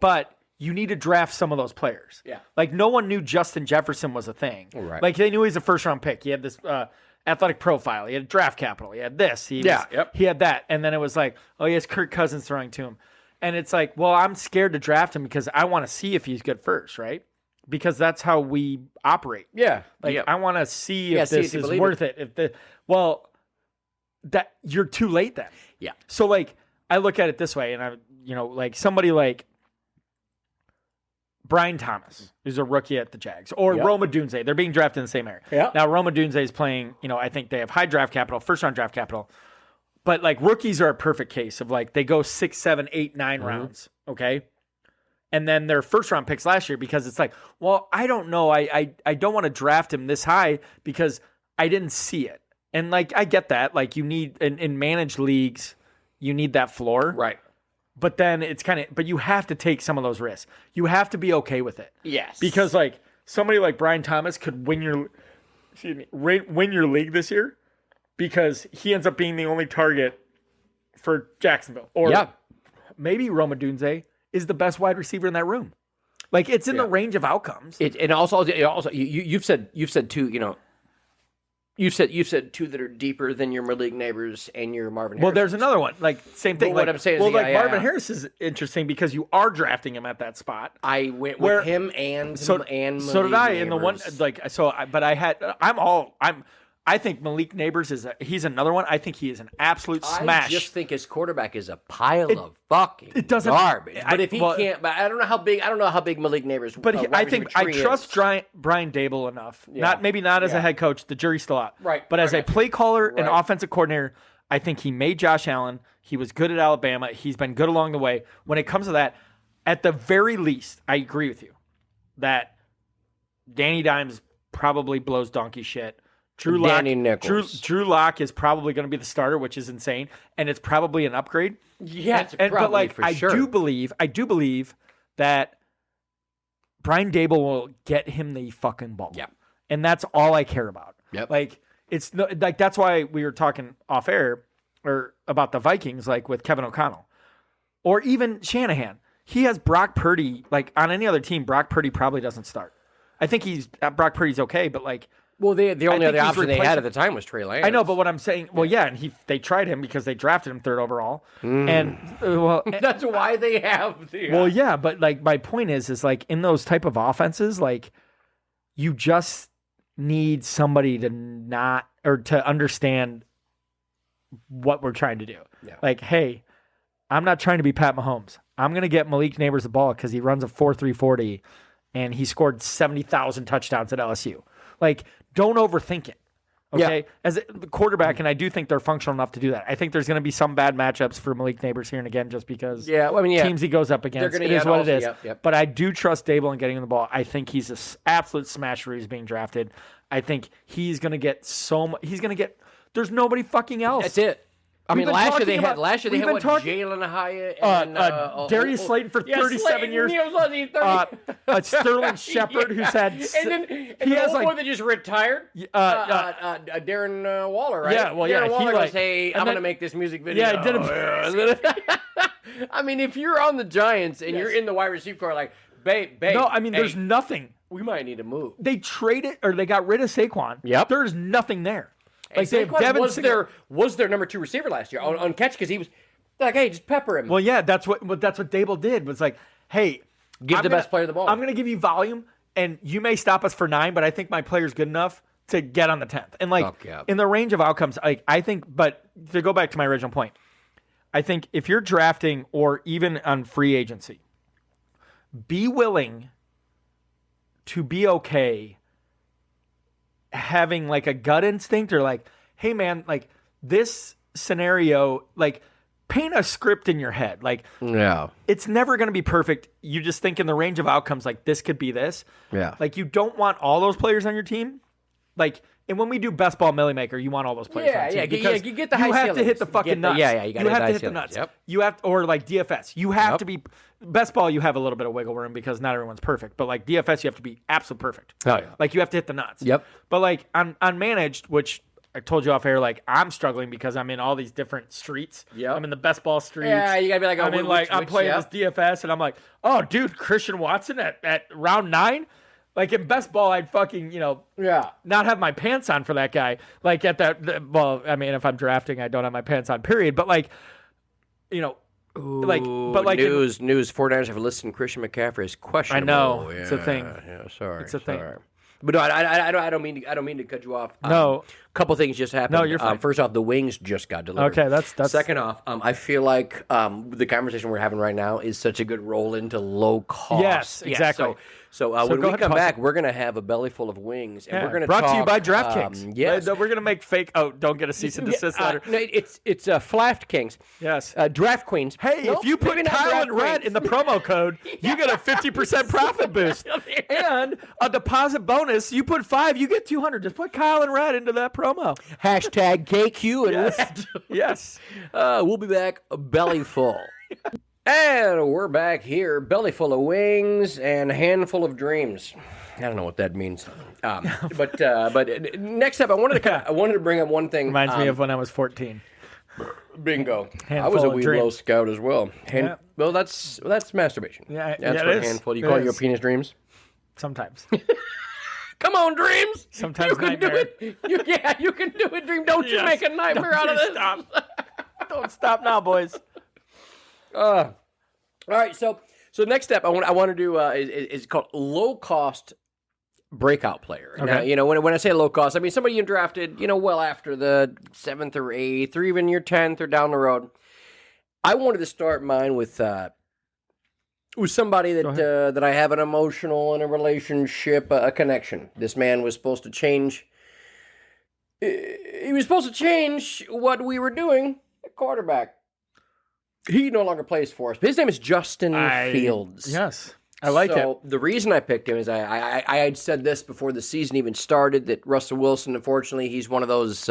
But you need to draft some of those players.
Yeah.
Like no one knew Justin Jefferson was a thing.
Right.
Like they knew he's a first round pick. He had this athletic profile. He had draft capital. He had this. He had that. And then it was like, oh, he has Kirk Cousins throwing to him. And it's like, well, I'm scared to draft him because I want to see if he's good first, right? Because that's how we operate.
Yeah.
Like I want to see if this is
believe
worth it. That you're too late then.
Yeah.
So like I look at it this way, and like somebody like Brian Thomas, who's a rookie at the Jags, or Roma Dunze. They're being drafted in the same area.
Yeah.
Now Roma Dunze is playing. I think they have high draft capital, first round draft capital. But like rookies are a perfect case of like they go 6, 7, 8, 9 rounds, okay? And then their first round picks last year because it's like, well, I don't know. I don't want to draft him this high because I didn't see it. And like I get that. Like you need in managed leagues, you need that floor.
Right.
But then it's but you have to take some of those risks. You have to be okay with it.
Yes.
Because like somebody like Brian Thomas could win your league this year. Because he ends up being the only target for Jacksonville. Or maybe Roma Dunze is the best wide receiver in that room. Like it's in the range of outcomes.
And also you've said two, you've said two that are deeper than your Malik Neighbors and your Marvin Harris.
Well, there's another one. Like same thing.
Well, what I'm saying is
Marvin Harris is interesting because you are drafting him at that spot.
I went with him and Malik
did I.
Neighbors.
And the one I think Malik Neighbors he's another one. I think he is an absolute smash.
I just think his quarterback is a pile of fucking garbage. But if he can't, but I don't know how big Malik Neighbors.
But I trust Brian Dable enough.
Yeah.
Not as a head coach. The jury's still out.
Right.
But as a play caller and offensive coordinator, I think he made Josh Allen. He was good at Alabama. He's been good along the way. When it comes to that, at the very least, I agree with you that Danny Dimes probably blows donkey shit. Drew Lock is probably going to be the starter, which is insane, and it's probably an upgrade.
Yeah,
but like I do believe that Brian Dable will get him the fucking ball.
Yeah,
and that's all I care about.
Yep.
Like it's like that's why we were talking off air or about the Vikings, like with Kevin O'Connell, or even Shanahan. He has Brock Purdy. Like on any other team, Brock Purdy probably doesn't start. I think Brock Purdy's okay, but like.
Well, the only other option they had at the time was Trey Lance.
I know, but what I'm saying, and they tried him because they drafted him 3rd overall, and
that's why they have the.
Well, yeah, but like my point is like in those type of offenses, like you just need somebody to understand what we're trying to do.
Yeah.
Like, hey, I'm not trying to be Pat Mahomes. I'm going to get Malik Neighbors the ball because he runs a 4.3 40, and he scored 70,000 touchdowns at LSU. Like, don't overthink it. Okay? Yeah. As a quarterback, and I do think they're functional enough to do that. I think there's going to be some bad matchups for Malik Neighbors here and again just because teams he goes up against. It is what it is.
Yep.
But I do trust Dable in getting him the ball. I think he's an absolute smasher who's being drafted. I think he's going to get so much. There's nobody fucking else.
That's it. I mean, last year they had Jalen Hyatt and
Darius Slayton for 37 years. Sterling Shepard, who's had
more than just retired. Darren Waller, right?
Yeah, well,
Darren Waller goes, "Hey, I'm going to make this music video."
Yeah, he did.
I mean, if you're on the Giants and you're in the wide receiver core, like, babe.
No, I mean, there's nothing.
We might need to move.
They traded or they got rid of Saquon.
Yep.
There's nothing there.
Like Saquon was their number 2 receiver last year on catch because he was like, hey, just pepper him.
Well, yeah, that's what Dable did. Was like, hey,
give the best player the ball.
I'm going to give you volume, and you may stop us for 9, but I think my player's good enough to get on the 10th. And like in the range of outcomes, like I think. But to go back to my original point, I think if you're drafting or even on free agency, be willing to be okay having like a gut instinct or like, hey man, like this scenario, like paint a script in your head. Like, it's never going to be perfect. You just think in the range of outcomes, like this could be this.
Yeah.
Like you don't want all those players on your team. Like, and when we do best ball Millie Maker, you want all those players on your team. Because
you get the high
you have
ceilings.
to hit the fucking nuts.
You
have to hit the nuts.
Yep.
You have, or like DFS. You have to be best ball. You have a little bit of wiggle room because not everyone's perfect. But like DFS, you have to be absolute perfect.
Oh yeah.
Like you have to hit the nuts.
Yep.
But like on managed, which I told you off air, like I'm struggling because I'm in all these different streets.
Yep.
I'm in the best ball streets.
Yeah, you gotta be like, oh,
I'm in I'm playing this DFS, and I'm like, oh, dude, Christian Watson at round 9. Like in best ball, I'd fucking not have my pants on for that guy. Like at well, I mean, if I'm drafting, I don't have my pants on. Period. But like,
Ooh,
but like
news 49ers have listed Christian McCaffrey as questionable.
I know it's a thing.
Yeah, sorry,
it's a thing.
But no, I don't mean to cut you off.
No,
a couple things just happened.
No, you're fine.
First off, the wings just got delivered.
Okay, that's.
Second off, I feel like the conversation we're having right now is such a good roll into low cost.
Yes, exactly.
Yeah, so when we come back, we're gonna have a belly full of wings, and we're gonna
brought
talk,
to you by DraftKings.
Yes,
we're gonna make fake. Oh, don't get a cease and desist letter.
No, it's Flaft Kings.
Yes,
Draft Queens.
Hey, if you put Kyle and Rhett in the promo code, you get a 50% profit boost and a deposit bonus. You put 5, you get 200. Just put Kyle and Rhett into that promo.
Hashtag KQ and
yes. Yes.
We'll be back belly full. And we're back here, belly full of wings and a handful of dreams. I don't know what that means. But next up, I wanted to bring up one thing.
Reminds me of when I was 14.
Bingo.
Handful
I was a
of
wee
dreams.
low scout as well. Well, that's masturbation.
Yeah,
that's
it
what
is.
a handful. You
It
call
is.
your penis dreams?
Sometimes.
Come on, dreams.
Sometimes
you can
nightmare.
do it. You can do it, dream. Don't you make a nightmare out of this?
Stop. Don't stop now, boys.
All right, so next step I want to do is called low cost breakout player.
Okay.
Now, when I say low cost, I mean somebody you drafted, well after the 7th or 8th or even your 10th or down the road. I wanted to start mine with somebody that I have an emotional and a relationship, a connection. This man was supposed to change. He was supposed to change what we were doing at quarterback. He no longer plays for us. His name is Justin Fields.
Yes, I like it.
So the reason I picked him is I had said this before the season even started that Russell Wilson, unfortunately, he's one of those.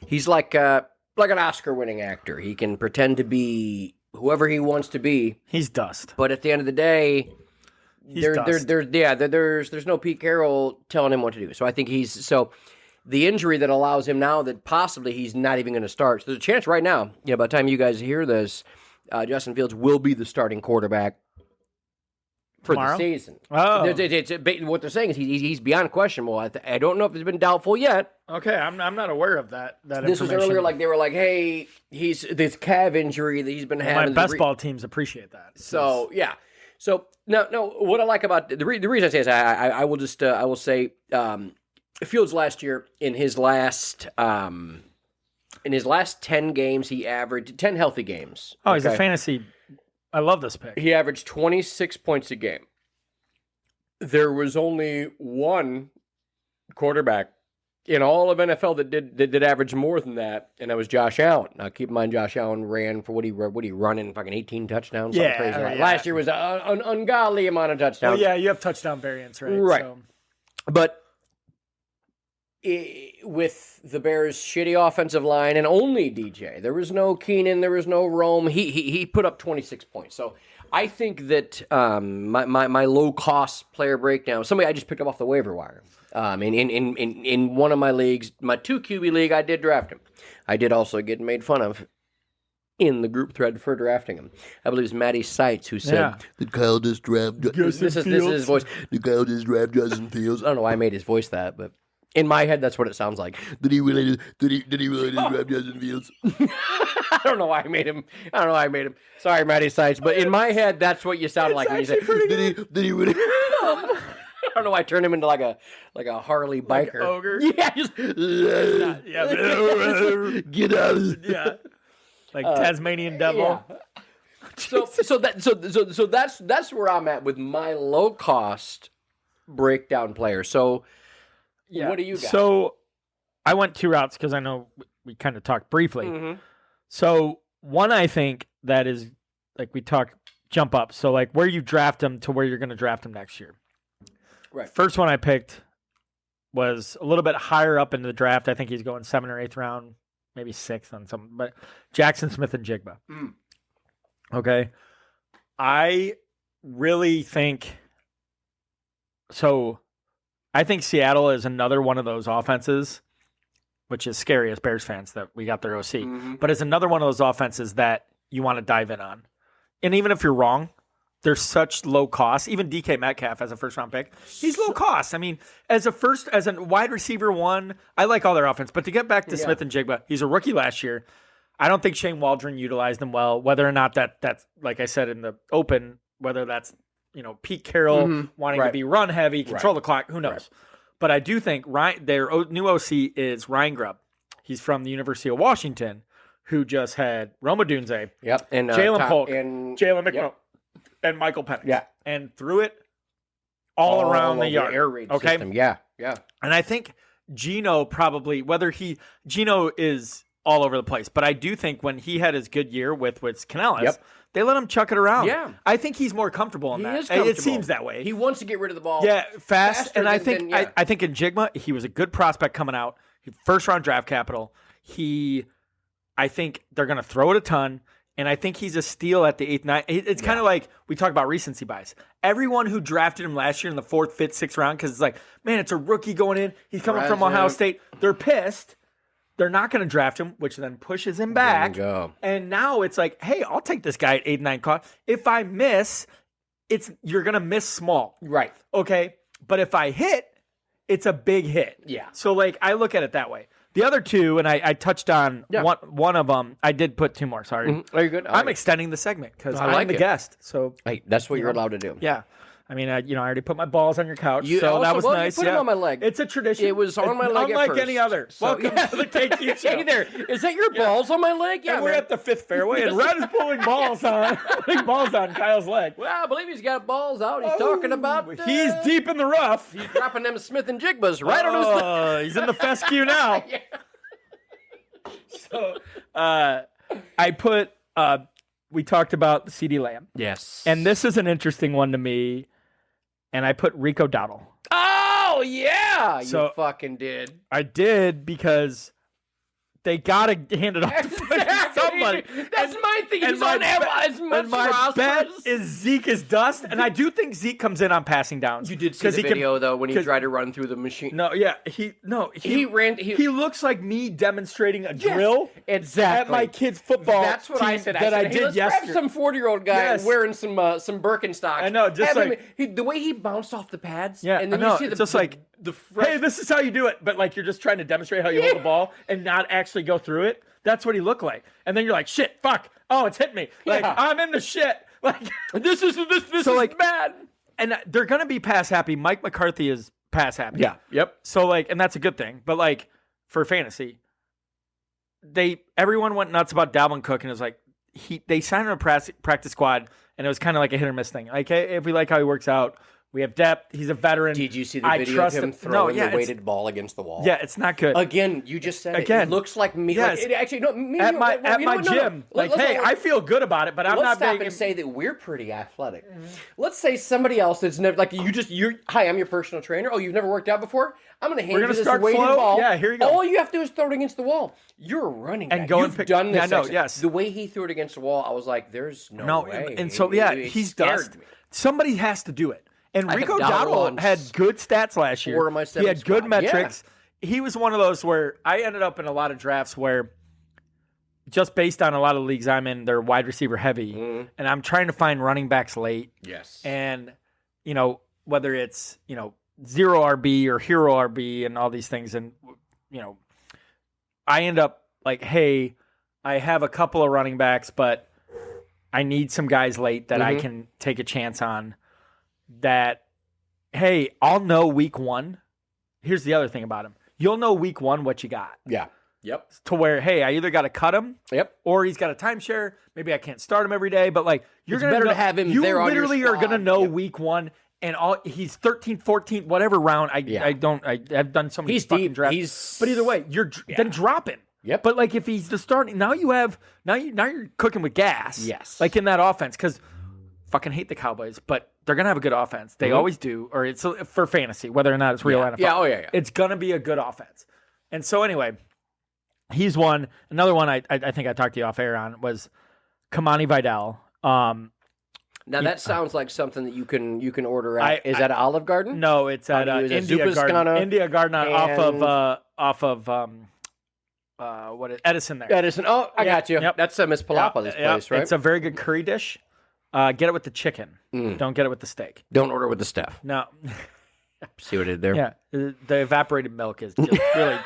He's like an Oscar-winning actor. He can pretend to be whoever he wants to be.
He's dust.
But at the end of the day, there's no Pete Carroll telling him what to do. So I think the injury that allows him now that possibly he's not even going to start. So there's a chance right now, by the time you guys hear this, Justin Fields will be the starting quarterback for
Tomorrow?
the season.
Oh.
What they're saying is he's beyond questionable. I don't know if it's been doubtful yet.
Okay, I'm not aware of that.
This was earlier, like they were like, hey, he's this calf injury that he's been having.
My best ball teams appreciate that.
So, yeah. So, no, what I like about the reason I say is I will just, I will say, Fields last year in his last 10 games he averaged 10 healthy games.
Oh, he's a fantasy. I love this pick.
He averaged 26 points a game. There was only one quarterback in all of NFL that did average more than that, and that was Josh Allen. Now keep in mind Josh Allen ran for what he running fucking 18 touchdowns.
Yeah,
crazy.
yeah.
Last year was an ungodly amount of touchdowns.
Oh yeah, you have touchdown variance, right?
Right.
So.
But with the Bears' shitty offensive line and only DJ, there was no Keenan, there was no Rome. He put up 26 points. So I think that my low cost player breakdown, somebody I just picked up off the waiver wire. In one of my leagues, my 2 QB league, I did draft him. I did also get made fun of in the group thread for drafting him. I believe it's Matty Seitz who said that Kyle just drafted. This is his voice. Did Kyle just draft Justin Fields? I don't know why I made his voice that, but in my head, that's what it sounds like. Did he really just draft Justin Fields? I don't know why I made him. Sorry, Matty Seitz, but in my head, that's what you sound like when you say. Did he really? I don't know why I turned him into like a Harley biker.
Like ogre?
Yeah, just get out of here.
Yeah. Like Tasmanian devil.
Yeah. So that's where I'm at with my low cost breakdown player. So what do you got?
So I went 2 routes because I know we kind of talked briefly.
Mm-hmm.
So one I think that is like we talk jump up. So like where you draft him to where you're going to draft him next year.
Right.
First one I picked was a little bit higher up in the draft. I think he's going 7th or 8th round, maybe 6th on some, but Jackson Smith and Jigba.
Mm.
Okay. I really think so. I think Seattle is another one of those offenses which is scary as Bears fans that we got their OC. But it's another one of those offenses that you want to dive in on. And even if you're wrong, they're such low cost. Even DK Metcalf as a first-round pick, he's low cost. I mean, as a wide receiver one, I like all their offense. But to get back to Smith and Jigba, he's a rookie last year. I don't think Shane Waldron utilized him well. Whether or not that's like I said in the open, whether that's Pete Carroll wanting to be run heavy, control the clock, who knows? Right. But I do think their new OC is Ryan Grubb. He's from the University of Washington, who just had Roma Dunze,
and
Jalen Polk, and Jalen McMillan. And Michael Penix. And threw it all around the yard.
Air raid system. Yeah.
And I think Geno probably, Geno is all over the place, but I do think when he had his good year with Canales, they let him chuck it around.
Yeah.
I think he's more comfortable in that.
Is comfortable.
It seems that way.
He wants to get rid of the ball.
Yeah, fast. And I think in Jigma, he was a good prospect coming out. First round draft capital. I think they're going to throw it a ton. And I think he's a steal at the 8th, 9th. It's kind of like we talk about recency bias. Everyone who drafted him last year in the 4th, 5th, 6th round, because it's like, man, it's a rookie going in. He's coming from Ohio State. They're pissed. They're not going to draft him, which then pushes him back. And now it's like, hey, I'll take this guy at 8th, 9th cost. If I miss, you're going to miss small.
Right.
Okay. But if I hit, it's a big hit.
Yeah.
So, I look at it that way. The other two, and I touched on one of them. I did put two more. Sorry.
Mm-hmm. Are you good?
I'm extending the segment because I'm the guest. So
that's what you're allowed to do.
Yeah. I mean, I already put my balls on your couch, so
also,
that was nice.
You put it on my leg.
It's a tradition.
It was on my leg
unlike
at first.
any other.
So,
welcome to the KQ show.
Hey there, is that your balls on my leg? Yeah,
and we're at the 5th fairway, and Rhett is pulling balls on Kyle's leg.
Well, I believe he's got balls out. He's talking about.
He's deep in the rough.
He's dropping them Smith and Jigbas right on his leg.
He's in the fescue now.
Yeah.
So, I put. We talked about the CD Lamb.
Yes.
And this is an interesting one to me. And I put Rico Dowdle.
Oh, yeah.
So,
you fucking did.
I did because they got to hand it off to somebody.
That's my thing. He's on as much
and my bet is Zeke is dust. And I do think Zeke comes in on passing downs.
You did see the video, though, when he tried to run through the machine.
No, yeah. He
ran.
He looks like me demonstrating a drill
at
my kid's football.
That's what I said.
I did
let's
yesterday.
Grab some 40-year-old guy wearing some Birkenstocks.
I know, just
the way he bounced off the pads.
Yeah,
and then
I know.
you see
It's hey, this is how you do it. But you're just trying to demonstrate how you hold the ball and not actually go through it. That's what he looked like. And then you're like, shit, fuck. Oh, it's hit me. I'm in the shit. This is bad. And they're gonna be pass happy. Mike McCarthy is pass happy.
Yeah. Yep.
So and that's a good thing. But for fantasy, everyone went nuts about Dalvin Cook, and it was like they signed him a practice squad, and it was kind of like a hit or miss thing. If we like how he works out, we have depth. He's a veteran.
Did you see the video of him throwing the weighted ball against the wall?
Yeah, it's not good.
Again, you just said it looks like me.
Yes.
At
my gym. I feel good about it, but I'm not
stop and say that we're pretty athletic. Mm-hmm. Let's say somebody else that's never hi, I'm your personal trainer. Oh, you've never worked out before? I'm going to hand you this weighted ball.
Yeah, here you go.
All you have to do is throw it against the wall. You're running back. You've done this.
Yeah, yes.
The way he threw it against the wall, I was like, there's no way.
And so, he's dust. Somebody has to do it. And Rico Dowdle had good stats last year. He had good metrics. Yeah. He was one of those where I ended up in a lot of drafts where just based on a lot of leagues I'm in, they're wide receiver heavy. Mm. And I'm trying to find running backs late.
Yes.
And, whether it's, zero RB or hero RB and all these things. And, I end up hey, I have a couple of running backs, but I need some guys late that I can take a chance on. That, hey, I'll know week 1. Here's the other thing about him. You'll know week 1 what you got.
Yeah. Yep.
To where, hey, I either got to cut him.
Yep.
Or he's got a timeshare. Maybe I can't start him every day. But you're
going to have him there on your squad.
You literally are going to know week 1. And he's 13th, 14th, whatever round. I've done so many fucking drafts. But either way, then drop him.
Yep.
But if he's the starting, now you're cooking with gas.
Yes.
In that offense, because fucking hate the Cowboys, but they're gonna have a good offense. They always do, or it's for fantasy, whether or not it's real NFL.
Yeah. Oh yeah.
It's gonna be a good offense. And so anyway, he's one. Another one I think I talked to you off air on was Kamani Vidal.
Now that sounds like something that you can order at. Is that Olive Garden?
No, it's at India Garden. India Garden off of Edison there.
Edison. Oh, I got you.
Yep.
That's Miss Palapala's place, right?
It's a very good curry dish. Get it with the chicken. Don't get it with the steak.
Don't order with the staff.
No.
See what I did there?
Yeah. The evaporated milk is just really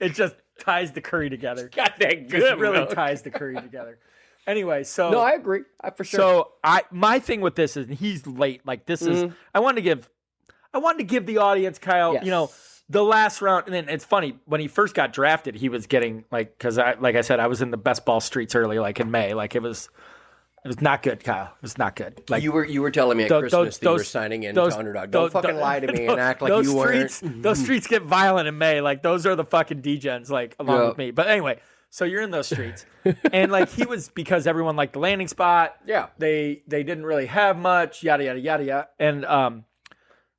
it just ties the curry together.
Got that good
It really
milk.
ties the curry together. Anyway, so
No, I agree. For sure.
So my thing with this is he's late. Like this is I wanted to give the audience, Kyle,
Yes.
the last round. And then it's funny when he first got drafted, he was getting because like I said, I was in the best ball streets early, like in May. Like it was not good, Kyle. It was not good. Like
you were telling me at Christmas that you were signing in to Underdog. Don't fucking lie to me and act like you weren't.
Those streets get violent in May. Like those are the fucking degens, like along with me. But anyway, so you're in those streets, and like he was because everyone liked the landing spot.
Yeah,
they didn't really have much. Yada yada yada yada. And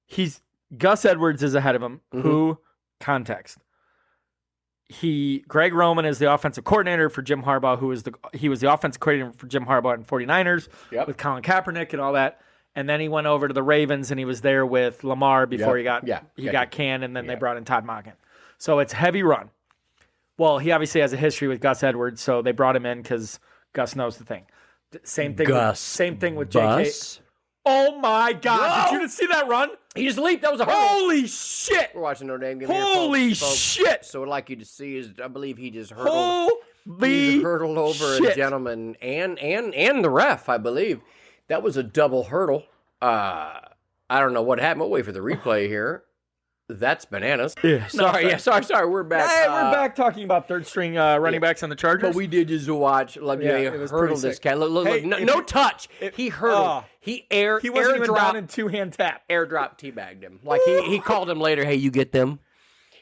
he's Gus Edwards is ahead of him. Who context? Greg Roman is the offensive coordinator for Jim Harbaugh, he was the offensive coordinator for Jim Harbaugh in 49ers with Colin Kaepernick and all that. And then he went over to the Ravens and he was there with Lamar before he got canned, and then they brought in Todd Monken. So it's heavy run. Well, he obviously has a history with Gus Edwards, so they brought him in because Gus knows the thing. Same thing with JK. Oh my God! Did you just see that run?
He just leaped. That was a hurdle.
Holy shit!
We're watching Notre Dame game.
Holy
folks.
shit!
So what I'd like you to see is, I believe he just hurdled. He hurdled over a gentleman and the ref. I believe that was a double hurdle. I don't know what happened. We'll wait for the replay here. That's bananas.
Yeah.
Sorry. We're back.
Hey, we're back talking about third string running backs on the Chargers.
But we did just watch. Let me hurdle this cat. Look,
Hey,
no touch. He hurdled. He
wasn't even down in two-hand tap.
Airdrop teabagged him. Like he called him later. Hey, you get them?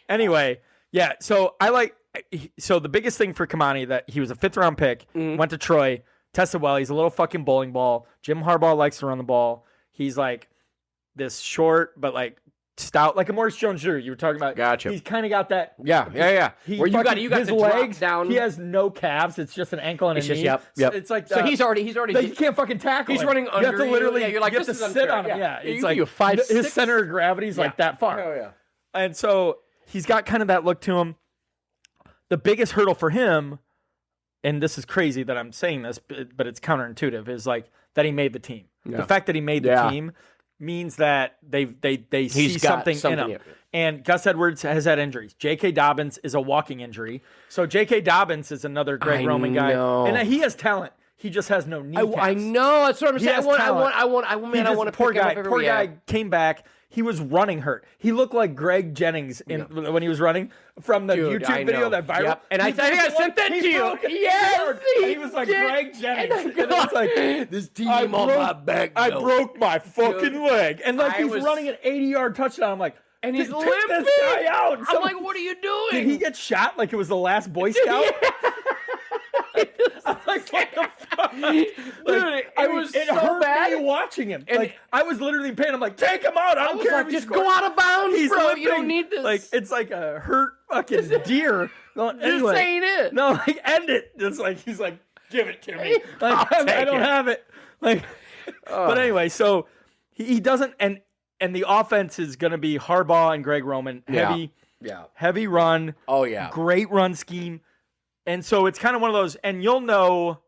Anyway, yeah. So the biggest thing for Kamani that he was a 5th round pick, went to Troy, tested well. He's a little fucking bowling ball. Jim Harbaugh likes to run the ball. He's like this short, but like stout, like a Morris Jones-Drew you were talking about.
Gotcha.
He's kind of got that.
Yeah. Where you got
his
the
legs
drop down.
He has no calves. It's just an ankle and a knee.
Yep.
It's like
so he's already.
Like you can't fucking tackle.
He's
him.
running under.
You have to literally.
Yeah, you're like,
you have
this
to
is
sit
unfair.
on him. Yeah. It's like
you 5'6".
His center of gravity is like that far.
Oh yeah.
And so he's got kind of that look to him. The biggest hurdle for him, and this is crazy that I'm saying this, but it's counterintuitive, is like that he made the team. Yeah. The fact that he made the team means that they see something in him. And Gus Edwards has had injuries. J.K. Dobbins is a walking injury. So J.K. Dobbins is another Greg Roman guy. And he has talent. He just has no kneecaps.
I know. That's what I'm saying. I want to
poor guy came back. He was running hurt. He looked like Greg Jennings when he was running from the YouTube video that viral.
Yep. And I think I sent that to you. Yes.
He was like Greg Jennings. And it was like,
this team on my back.
I broke my fucking leg. And like he's running an 80-yard touchdown. I'm like,
and he's limping.
This guy out.
I'm like, what are you doing?
Did he get shot like it was the last Boy Scout? I'm like, what the fuck? Dude, it hurt bad. Me watching him. And like, I was literally in pain. I'm like, take him out. I don't care.
Like, just go out of bounds,
He's
bro.
limping.
You don't need this.
Like, it's like a hurt fucking deer.
This ain't it.
No, like, end it. It's like, he's like, give it to me. Like, I don't have it. Like, but anyway, so he doesn't, and the offense is going to be Harbaugh and Greg Roman. Heavy run.
Oh, yeah.
Great run scheme. And so it's kind of one of those, and you'll know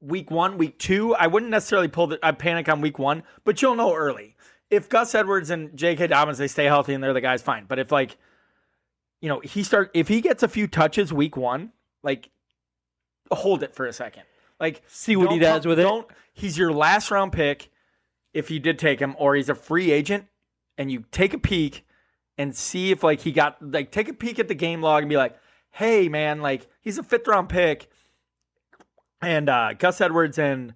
week 1, week 2. I wouldn't necessarily panic on week 1, but you'll know early. If Gus Edwards and J.K. Dobbins, they stay healthy and they're the guys, fine. But if if he gets a few touches week 1, like hold it for a second. Like
see what he does with it.
He's your last round pick if you did take him, or he's a free agent, and you take a peek and see if like he got like take a peek at the game log and be like, hey, man, like, he's a 5th round pick, and Gus Edwards and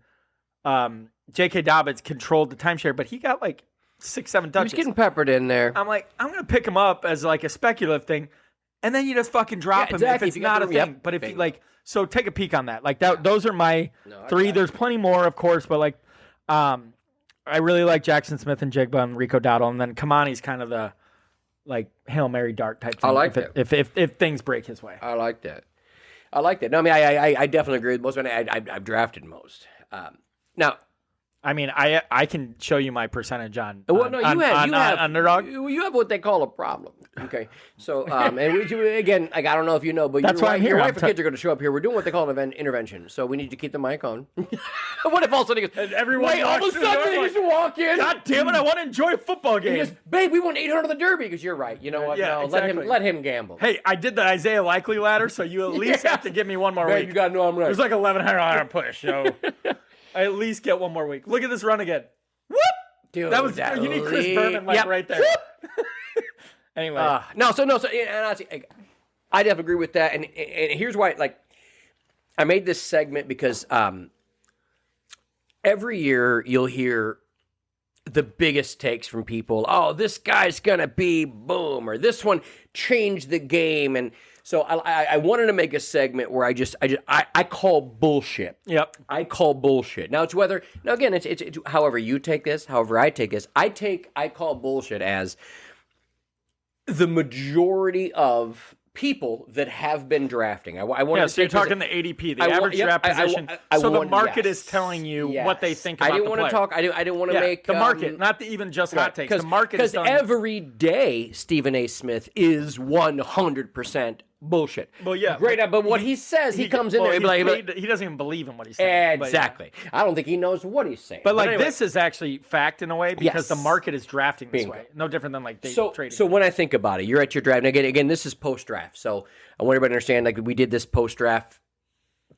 J.K. Dobbins controlled the timeshare, but he got, like, 6-7 touches.
He was getting peppered in there.
I'm like, I'm going to pick him up as, like, a speculative thing, and then you just fucking drop him if it's not a thing. But if you, like, so take a peek on that. Like, those are my 3. There's plenty more, of course, but, like, I really like Jackson Smith and Jigba and Rico Dowdle, and then Kamani's kind of the, like Hail Mary dart type thing.
I like that.
If things break his way.
I like that. No, I mean, I definitely agree with most. I've drafted most. Now,
I mean, I can show you my percentage on.
Well, no, you have
underdog.
You have what they call a problem. Okay, so and again, like I don't know if you know, but
That's why I'm here.
Your wife and kids are going to show up here. We're doing what they call an intervention, so we need to keep the mic on. What if all of a sudden he goes,
and everyone
wait, all of a sudden he just walk in?
God damn it! I want to enjoy a football game.
He goes, babe, we won 800 of the Derby. Because you're right. You know what?
Yeah,
no,
exactly.
let him gamble.
Hey, I did the Isaiah Likely ladder, so you at least have to give me one more
Babe,
week.
you got to know I'm right.
There's like $1,100 push, so I at least get one more week. Look at this run again. Whoop!
Dude,
That was you need Chris Berman right there. Anyway,
and honestly, I definitely agree with that. And here's why. Like, I made this segment because every year you'll hear the biggest takes from people. Oh, this guy's gonna be boom, or this one changed the game. And so I wanted to make a segment where I call bullshit.
Yep.
I call bullshit. Now it's again it's however you take this, however I take this. I call bullshit as the majority of people that have been drafting. I want to
so you're talking the ADP, the average draft position. So the market is telling you what they think about the player.
I didn't want to make
the market, not even just hot takes. The market is telling
every day Stephen A. Smith is 100% bullshit.
Well, yeah,
great. But what he says, he comes in there.
He doesn't even believe in what he's saying.
Exactly. I don't think he knows what he's saying.
But anyway, this is actually fact in a way because the market is drafting this way. No different than day trading.
So when I think about it, you're at your draft. And again, this is post-draft. So I want everybody to understand, like, we did this post-draft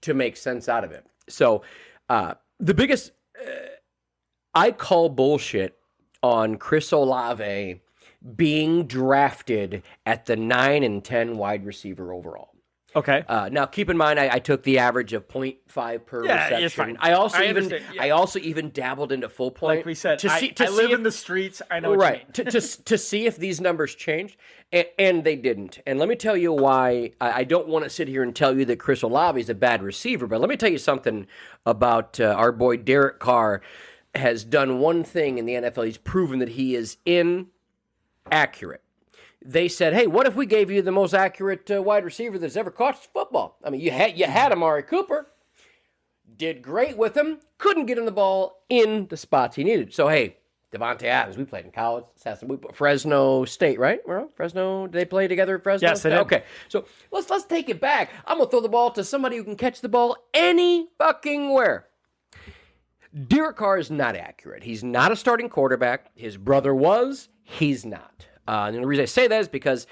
to make sense out of it. So the biggest, I call bullshit on Chris Olave being drafted at the 9 and 10 wide receiver overall.
Okay.
Now, keep in mind, I took the average of 0.5 per reception.
It's fine.
I also even dabbled into full point.
Like we said, I live in the streets. I know what you mean.
to see if these numbers changed, and they didn't. And let me tell you why. I don't want to sit here and tell you that Chris Olave is a bad receiver, but let me tell you something about our boy Derek Carr has done one thing in the NFL. He's proven that he is inaccurate. They said, hey, what if we gave you the most accurate wide receiver that's ever caught football? I mean, you had Amari Cooper, did great with him, couldn't get him the ball in the spots he needed. So, hey, Devontae Adams, we played in college, Fresno State, right? Fresno, did they play together at Fresno?
Yes, they did.
Okay, so let's take it back. I'm going to throw the ball to somebody who can catch the ball any fucking where. Derek Carr is not accurate. He's not a starting quarterback. His brother was. He's not. And the reason I say that is because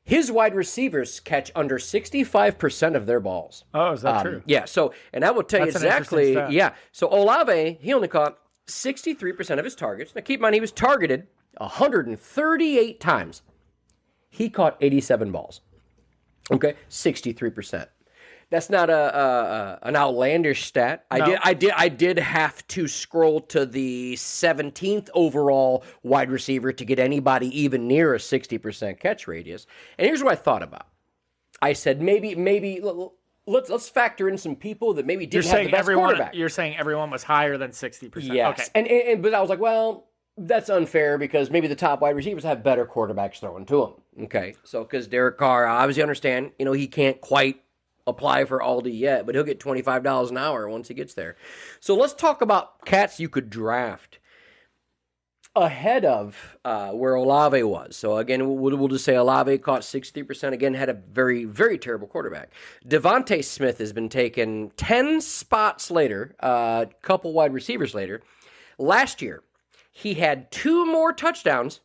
his wide receivers catch under 65% of their balls.
Oh, is that true?
Yeah. So, and I will tell you exactly. Yeah. So Olave, he only caught 63% of his targets. Now, keep in mind, he was targeted 138 times. He caught 87 balls. Okay, 63%. That's not an outlandish stat.
No.
I did have to scroll to the 17th overall wide receiver to get anybody even near a 60% catch radius. And here's what I thought about. I said maybe let's factor in some people that maybe didn't have the best quarterback.
You're saying everyone was higher than 60%.
Yes.
Okay.
But I was like, well, that's unfair because maybe the top wide receivers have better quarterbacks throwing to them. Okay. So because Derek Carr, I obviously understand, he can't quite apply for Aldi yet, but he'll get $25 an hour once he gets there. So let's talk about cats you could draft ahead of where Olave was. So again, we'll just say Olave caught 63%. Again, had a very, very terrible quarterback. Devontae Smith has been taken 10 spots later, a couple wide receivers later. Last year, he had 2 more touchdowns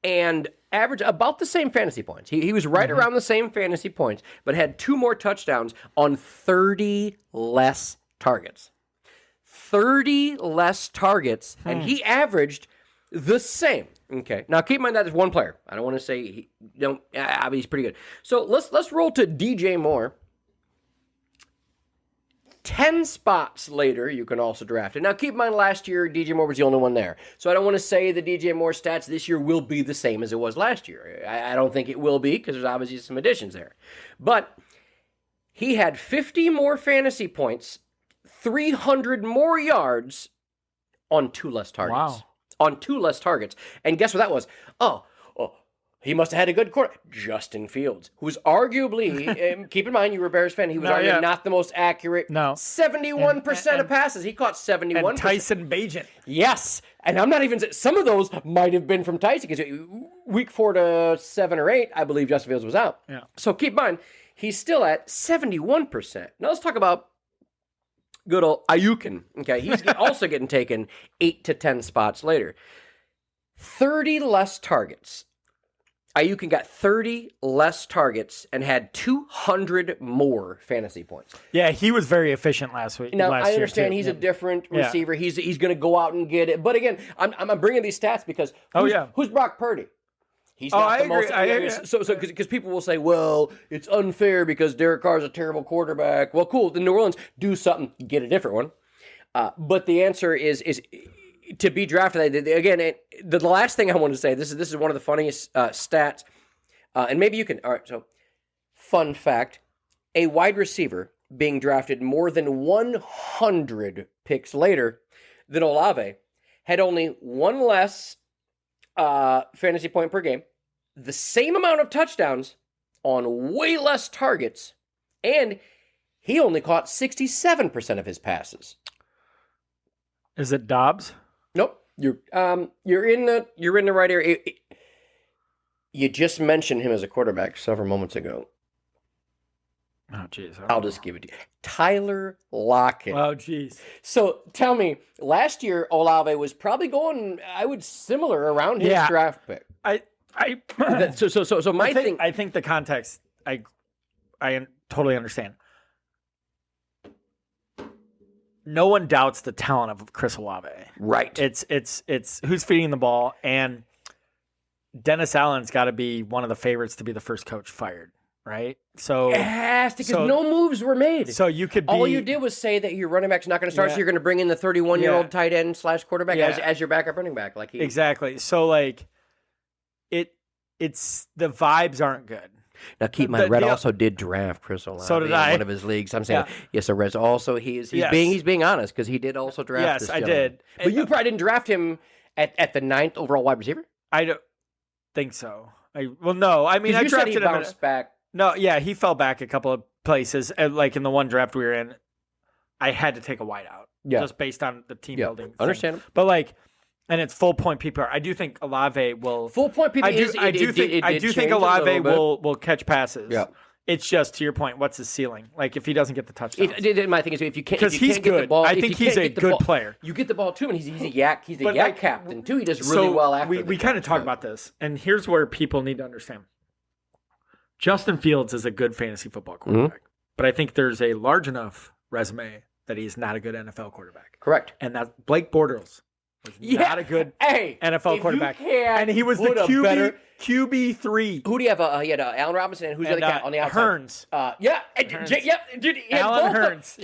and average about the same fantasy points. He was right around the same fantasy points, but had 2 more touchdowns on 30 less targets. 30 less targets, and he averaged the same. Okay. Now keep in mind that is one player. I don't want to say he's pretty good. So let's roll to DJ Moore. 10 spots later, you can also draft it. Now, keep in mind, last year, DJ Moore was the only one there. So I don't want to say the DJ Moore stats this year will be the same as it was last year. I don't think it will be because there's obviously some additions there. But he had 50 more fantasy points, 300 more yards on 2 less targets.
Wow.
On 2 less targets. And guess what that was? He must have had a good quarter. Justin Fields, who's arguably, keep in mind you were a Bears fan, he was arguably not the most accurate.
No.
71% of passes. He caught 71%.
And Tyson Bagent.
Yes. And I'm not even, some of those might have been from Tyson, because week 4 to 7 or 8, I believe Justin Fields was out.
Yeah.
So keep in mind, he's still at 71%. Now let's talk about good old Ayukin. Okay, he's also getting taken 8 to 10 spots later. 30 less targets. Ayukin got 30 less targets and had 200 more fantasy points.
Yeah, he was very efficient last week.
Now, I understand he's a different receiver. He's going to go out and get it. But again, I'm bringing these stats because who's Brock Purdy? He's not the most. So because people will say, well, it's unfair because Derek Carr's a terrible quarterback. Well, cool. The New Orleans do something, get a different one. But the answer is to be drafted. Again, the last thing I want to say. This is one of the funniest stats, and maybe you can. All right. So, fun fact: a wide receiver being drafted more than 100 picks later than Olave had only one less fantasy point per game, the same amount of touchdowns on way less targets, and he only caught 67% of his passes.
Is it Dobbs?
Nope. You're in the right area. You just mentioned him as a quarterback several moments ago.
Oh, jeez.
I'll just give it to you. Tyler Lockett.
Oh, jeez.
So tell me, last year Olave was probably going, I would similar around his draft pick. So my thing.
I think the context. I totally understand. No one doubts the talent of Chris Olave.
Right.
It's who's feeding the ball, and Dennis Allen's got to be one of the favorites to be the first coach fired, right? So
it has to, because no moves were made.
So you could be,
all you did was say that your running back's not going to start, so you're going to bring in the 31-year-old tight end / quarterback as your backup running back, like
exactly. So like it's the vibes aren't good.
Now, keep in mind, Rhett also did draft Chris Olave in one of his leagues. I'm saying, yes, so Rhett also, he's being honest, because he did also draft this gentleman.
Did.
But you probably didn't draft him at the 9th overall wide receiver?
I don't think so. No. I mean, I drafted him.
Bounced back.
No, yeah, he fell back a couple of places. Like in the one draft we were in, I had to take a wideout just based on the team building.
Understand.
But like, and it's full point PPR. I do think Olave will
full point PPR.
I do think Olave will catch passes.
Yeah.
It's just to your point. What's his ceiling? Like if he doesn't get the touchdown.
My thing is if you can't,
because he's good.
Get the ball,
I think he's a good player.
You get the ball too, and he's a yak. He's a yak captain too. He does really well after.
We kind of talk about this, and here's where people need to understand. Justin Fields is a good fantasy football quarterback, but I think there's a large enough resume that he's not a good NFL quarterback.
Correct.
And that Blake Bortles was not a good NFL quarterback. And he was the QB3.
Who do you have? He had Allen Robinson, and who's the other guy on the outside?
Hearns. Allen Hearns.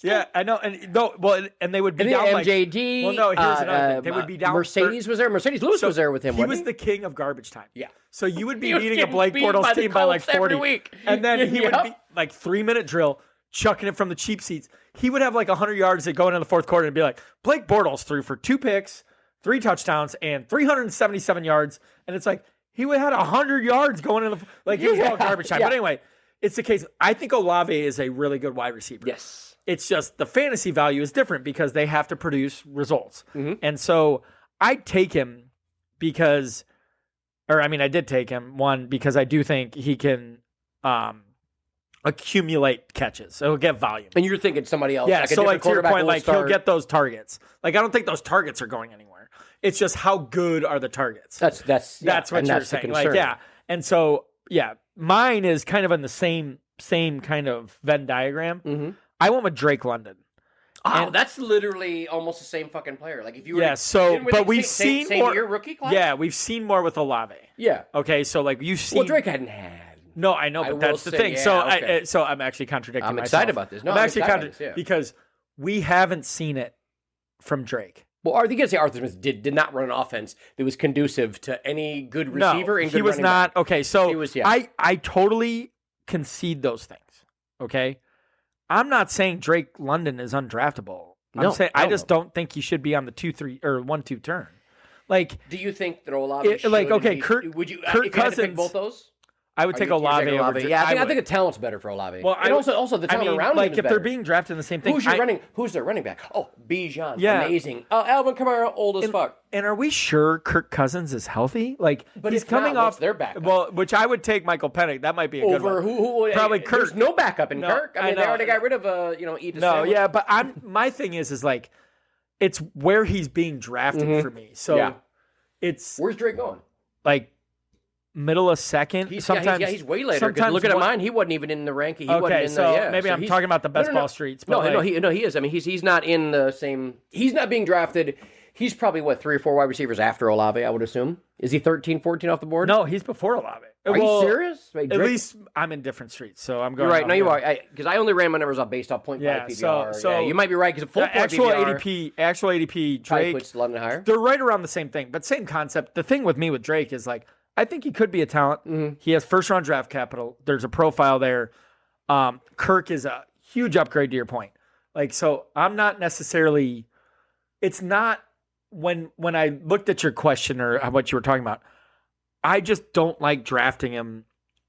Yeah, I know. And they would be down
MJD.
Well, no, here's another thing. They would be down.
Mercedes was there. Mercedes Lewis was there with him.
He was the king of garbage time.
Yeah.
So you would be beating a Blake Bortles team by like 40.
Week.
And then he would be like 3-minute drill, chucking it from the cheap seats. He would have like 100 yards that go into the fourth quarter and be like, Blake Bortles threw for 2 picks, 3 touchdowns, and 377 yards. And it's like, he would have had 100 yards going into it was all garbage time. But anyway, it's the case. I think Olave is a really good wide receiver.
Yes.
It's just the fantasy value is different because they have to produce results.
Mm-hmm.
And so I'd take him I did take him, one, because I do think he can accumulate catches. So he'll get volume.
And you're thinking somebody else.
Yeah, so like to your point, like he'll get those targets. Like I don't think those targets are going anywhere. It's just how good are the targets.
That's
what you're saying. Like, yeah. And so, mine is kind of in the same kind of Venn diagram.
Mm-hmm.
I went with Drake London.
Oh, that's literally almost the same fucking player. Like if you were
but we've seen more
year rookie class?
Yeah, we've seen more with Olave.
Yeah.
Okay, so like you've seen.
Well, Drake hadn't had.
No, I know, but that's the thing. So I'm actually contradicting myself.
I'm excited about this. No,
I'm actually contradicting because we haven't seen it from Drake.
Well, you got to say Arthur Smith did not run an offense that was conducive to any good receiver.
No, he was not. Okay, so he was, I totally concede those things. Okay, I'm not saying Drake London is undraftable. I'm saying I just don't think he should be on the 2-3 or 1-2 turn. Like,
Do you think that Olave should
okay,
be,
Kirk
would you,
Kirk
if you had to pick
Cousins,
both those?
I would take
You're
Olave
taking
over.
Yeah, I
would.
think the talent's better for Olave.
Well,
and also the talent around him
like
is
if
better.
they're being drafted in the same thing.
Who's their running back? Oh, Bijan.
Yeah.
Amazing. Alvin Kamara, old as fuck.
And are we sure Kirk Cousins is healthy? Like,
But
he's
if
coming
not,
off
what's their backup?
Well, which I would take Michael Penix. That might be a good
Over
one.
who?
Probably
There's
Kirk.
no backup in
No,
Kirk. I mean, they already got rid of Edith.
No, yeah, but my thing is like, it's where he's being drafted for me. So
Yeah.
it's
Where's Drake going?
like middle of second.
He's way later. 'Cause
sometimes
looking at mine, he wasn't even in the ranking. He wasn't
Okay,
in
so
the,
maybe I'm
he's-
talking about the best
no.
ball streets. But
No, he is. I mean, he's not in the same. He's not being drafted. He's probably 3 or 4 wide receivers after Olave, I would assume. Is he 13, 14 off the board?
no, he's before Olave.
Are you serious? Wait,
At
Drake-
least I'm in different streets, so I'm going.
You're right.
off
No, you
there.
are. Because I only ran my numbers up based off point
Yeah,
five PPR.
so
Yeah, you might be right because full point
actual
PPR
actual ADP,
probably
Drake.
puts London higher.
They're right around the same thing, but same concept. The thing with me with Drake is like, I think he could be a talent.
Mm-hmm.
He has first round draft capital. There's a profile there. Kirk is a huge upgrade to your point. Like, so I'm not necessarily. It's not when I looked at your question or what you were talking about. I just don't like drafting him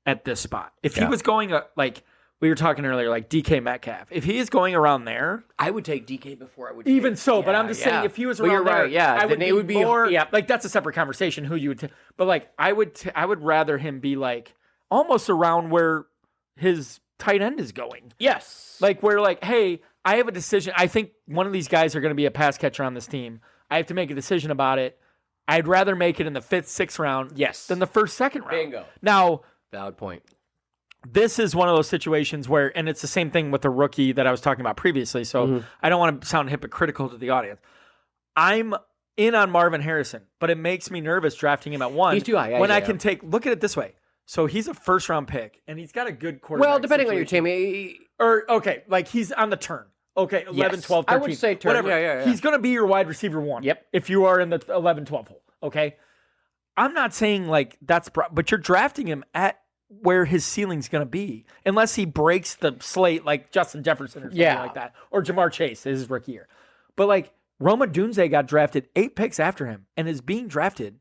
at this spot. If he was going like we were talking earlier, like DK Metcalf, if he is going around there,
I would take DK before I would.
even
take,
so. But
yeah,
I'm just saying, if he was
Well,
around
you're
there,
right. Yeah,
I would
then
be
it would be
more.
yeah.
Like that's a separate conversation. Who you would, but like I would rather him be like almost around where his tight end is going.
Yes.
Like where like, hey, I have a decision. I think one of these guys are going to be a pass catcher on this team. I have to make a decision about it. I'd rather make it in the 5th, 6th round,
Yes.
than the 1st, 2nd round.
Bingo.
Now,
Valid point.
this is one of those situations where, and it's the same thing with the rookie that I was talking about previously. So I don't want to sound hypocritical to the audience. I'm in on Marvin Harrison, but it makes me nervous drafting him at 1.
He's too high.
When I can look at it this way. So he's a 1st round pick, and he's got a good quarterback.
Well, depending on your
situation.
team.
Or, okay, like he's on the turn. Okay, 11, 12, 13.
I would say turn.
Whatever.
Yeah.
He's going to be your wide receiver 1.
Yep.
If you are in the 11, 12 hole. Okay. I'm not saying like but you're drafting him at where his ceiling's going to be, unless he breaks the slate like Justin Jefferson or something like that, or Jamar Chase is his rookie year. But like Roma Dunze got drafted 8 picks after him and is being drafted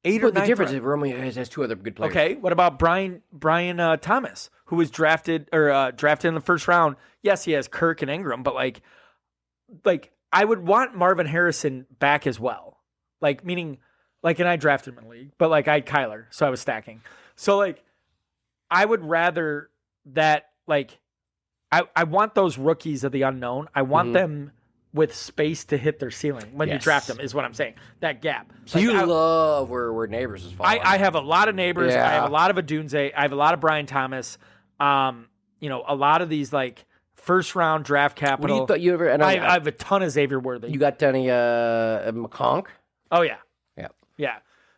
8 or 9.
The difference is Romeo has 2 other good players.
Okay, what about Brian Thomas, who was drafted in the 1st round? Yes, he has Kirk and Ingram, but like I would want Marvin Harrison back as well. Like meaning, like, and I drafted him in a league, but like I had Kyler, so I was stacking. So like, I would rather that like, I want those rookies of the unknown. I want them with space to hit their ceiling when you draft them. Is what I'm saying. That gap.
So
like,
you love where Neighbors is falling.
I have a lot of Neighbors.
Yeah.
I have a lot of Adunze. I have a lot of Brian Thomas. A lot of these like 1st round draft capital.
What do you ever? And
I have a ton of Xavier Worthy.
You got any McConk?
Oh yeah.
Yeah.
Yeah.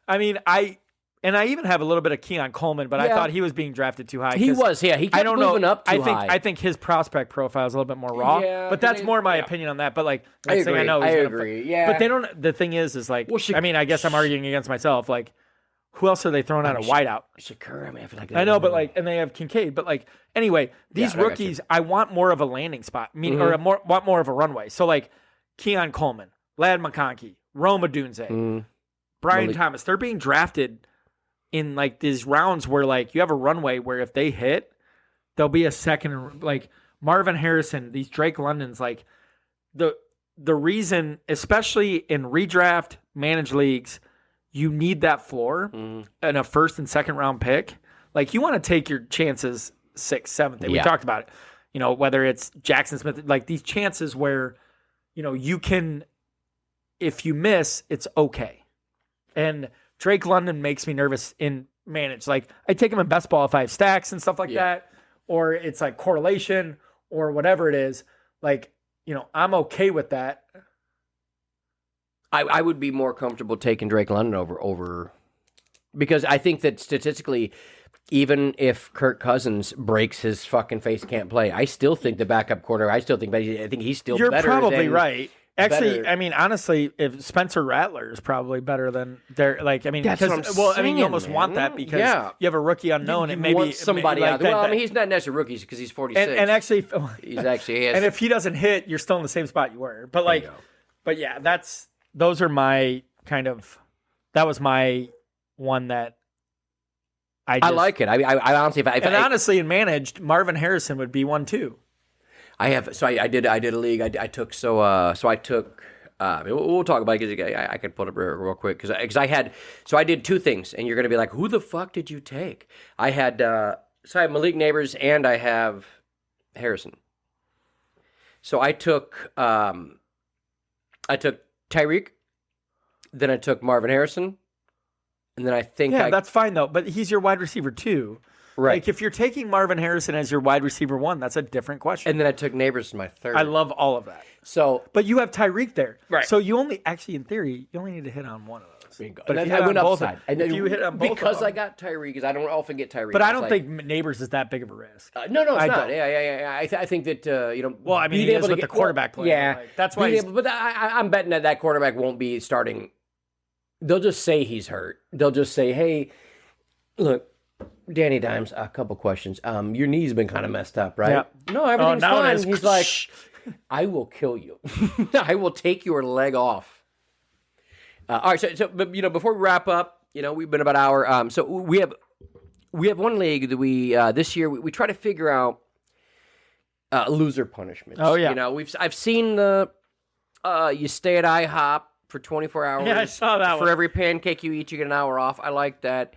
I mean, I even have a little bit of Keon Coleman, but I thought he was being drafted too high.
He was, yeah. He kept moving up too high.
I think his prospect profile is a little bit more raw.
Yeah,
but that's more my opinion on that. But like,
I
next thing I know, he's gonna
agree. Yeah.
But they don't. The thing is like,
Well,
I mean, I guess I'm arguing against myself. Like, who else are they throwing out a wideout?
Shakur, I mean, I feel like
I know, but like, and they have Kincaid. But like, anyway, these
I got
rookies, I want more of a landing spot. Want more of a runway. So like, Keon Coleman, Lad McConkey, Roma Dunze, Brian Thomas, they're being drafted in like these rounds where like you have a runway where if they hit, there'll be a second. Like Marvin Harrison, these Drake Londons, like the reason, especially in redraft managed leagues, you need that floor in a 1st and 2nd round pick. Like you want to take your chances 6th, 7th. We talked about it. Whether it's Jackson Smith, like these chances where you can, if you miss, it's okay. And Drake London makes me nervous in manage. Like I take him in best ball if I have stacks and stuff like that, or it's like correlation or whatever it is. Like, I'm okay with that.
I would be more comfortable taking Drake London over because I think that statistically, even if Kirk Cousins breaks his fucking face, can't play, I still think the backup quarter. I think he's still.
You're
better
probably
than,
right. Actually,
better.
I mean, honestly, if Spencer Rattler is probably better than they're like, I mean,
That's what I'm saying,
you almost want that because you have a rookie unknown and maybe
want somebody
like
out there. Well, I mean, he's not necessarily rookies because he's 46.
And actually,
he's actually,
if he doesn't hit, you're still in the same spot you were. But like,
Bingo.
but yeah, those are my that was my one that
I like it. I honestly,
honestly, in managed, Marvin Harrison would be one too.
I did a league. I took we'll talk about it because I could pull it up real quick because I did two things, and you're gonna be like, who the fuck did you take? I had Malik Neighbors and I have Harrison. So I took Tyreek, then I took Marvin Harrison, and then I think
that's fine though. But he's your wide receiver too.
Right.
Like if you're taking Marvin Harrison as your wide receiver 1, that's a different question.
And then I took Neighbors as my third.
I love all of that.
So,
but you have Tyreek there,
right?
So you only in theory, you only need to hit on one of those.
Bingo.
But
I went upside.
If you hit on both,
because I got Tyreek, because I don't often get Tyreek.
But I don't think Neighbors is that big of a risk.
No, it's not. Yeah. I think that
Well, I mean, he is with the quarterback play.
Yeah,
that's why.
But I'm betting that quarterback won't be starting. They'll just say he's hurt. They'll just say, "Hey, look, Danny Dimes, a couple questions. Your knee's been kind of messed up, right?"
Yeah.
No, everything's fine. He's like, "I will kill you. I will take your leg off." All right, but before we wrap up, we've been about an hour. So we have one league that we this year we try to figure out loser punishments.
Oh yeah,
I've seen the you stay at IHOP for 24 hours.
Yeah, I saw that
for
one.
every pancake you eat, you get an hour off. I like that.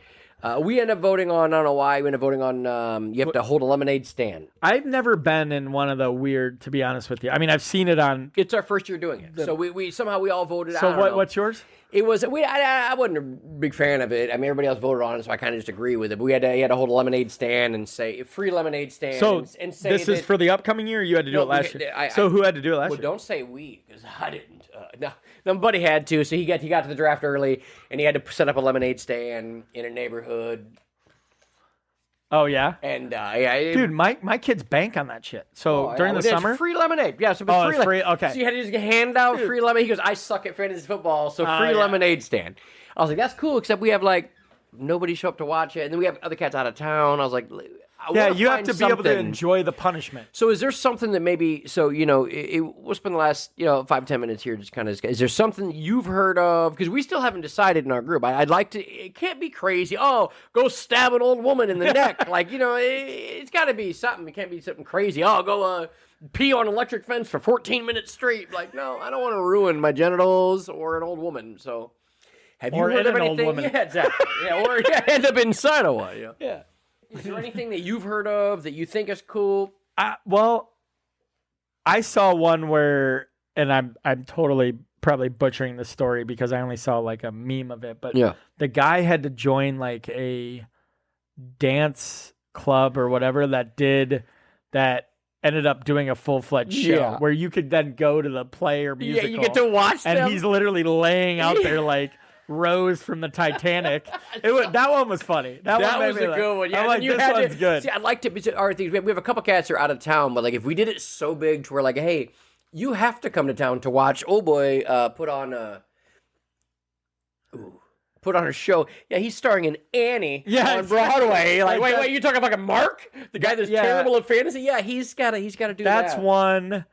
We end up voting on, I don't know why, we end up voting on you have to hold a lemonade stand.
I've never been in one of the weird, to be honest with you. I mean, I've seen it on.
It's our first year doing it. So we somehow we all voted.
So what's yours?
It was, I wasn't a big fan of it. I mean, everybody else voted on it, so I kind of just agree with it. But you had to hold a lemonade stand and say, free lemonade stand.
So
and say
this is for the upcoming year, or you had to do it last year? So who had to do it last year?
Well, don't say we, because I didn't. No, my buddy had to, so he got to the draft early, and he had to set up a lemonade stand in a neighborhood.
Oh yeah,
and
dude, my kids bank on that shit. So during the summer,
free lemonade. Yeah, so free. Okay, so you had to just hand out free lemonade. He goes, "I suck at fantasy football, so free lemonade stand." I was like, "That's cool," except we have nobody show up to watch it, and then we have other cats out of town. I was like,
you have to be able to enjoy the punishment.
So is there something that maybe, we'll spend the last 5-10 minutes here just kind of, is there something you've heard of? Because we still haven't decided in our group. I'd like to, it can't be crazy. Oh, go stab an old woman in the neck. It's got to be something. It can't be something crazy. Oh, go pee on an electric fence for 14 minutes straight. No, I don't want to ruin my genitals or an old woman. So have you heard of anything? Old woman. Yeah, exactly. Or end up inside of one. Yeah. Is there anything that you've heard of that you think is cool?
Well, I saw one where, and I'm totally probably butchering the story because I only saw a meme of it, but the guy had to join a dance club or whatever that ended up doing a full-fledged show where you could then go to the play or musical.
Yeah, you get to watch them.
And he's literally laying out there Rose from the Titanic. That one was funny. That one
was a good one. Yeah,
I'm this one's good.
See, I'd like to. We have a couple cats that are out of town, but if we did it so big to where hey, you have to come to town to watch. Oh boy, put on a show. Yeah, he's starring in Annie on Broadway. Wait, you talking about Mark, the guy that's terrible at fantasy? Yeah, he's got to do that.
That's one.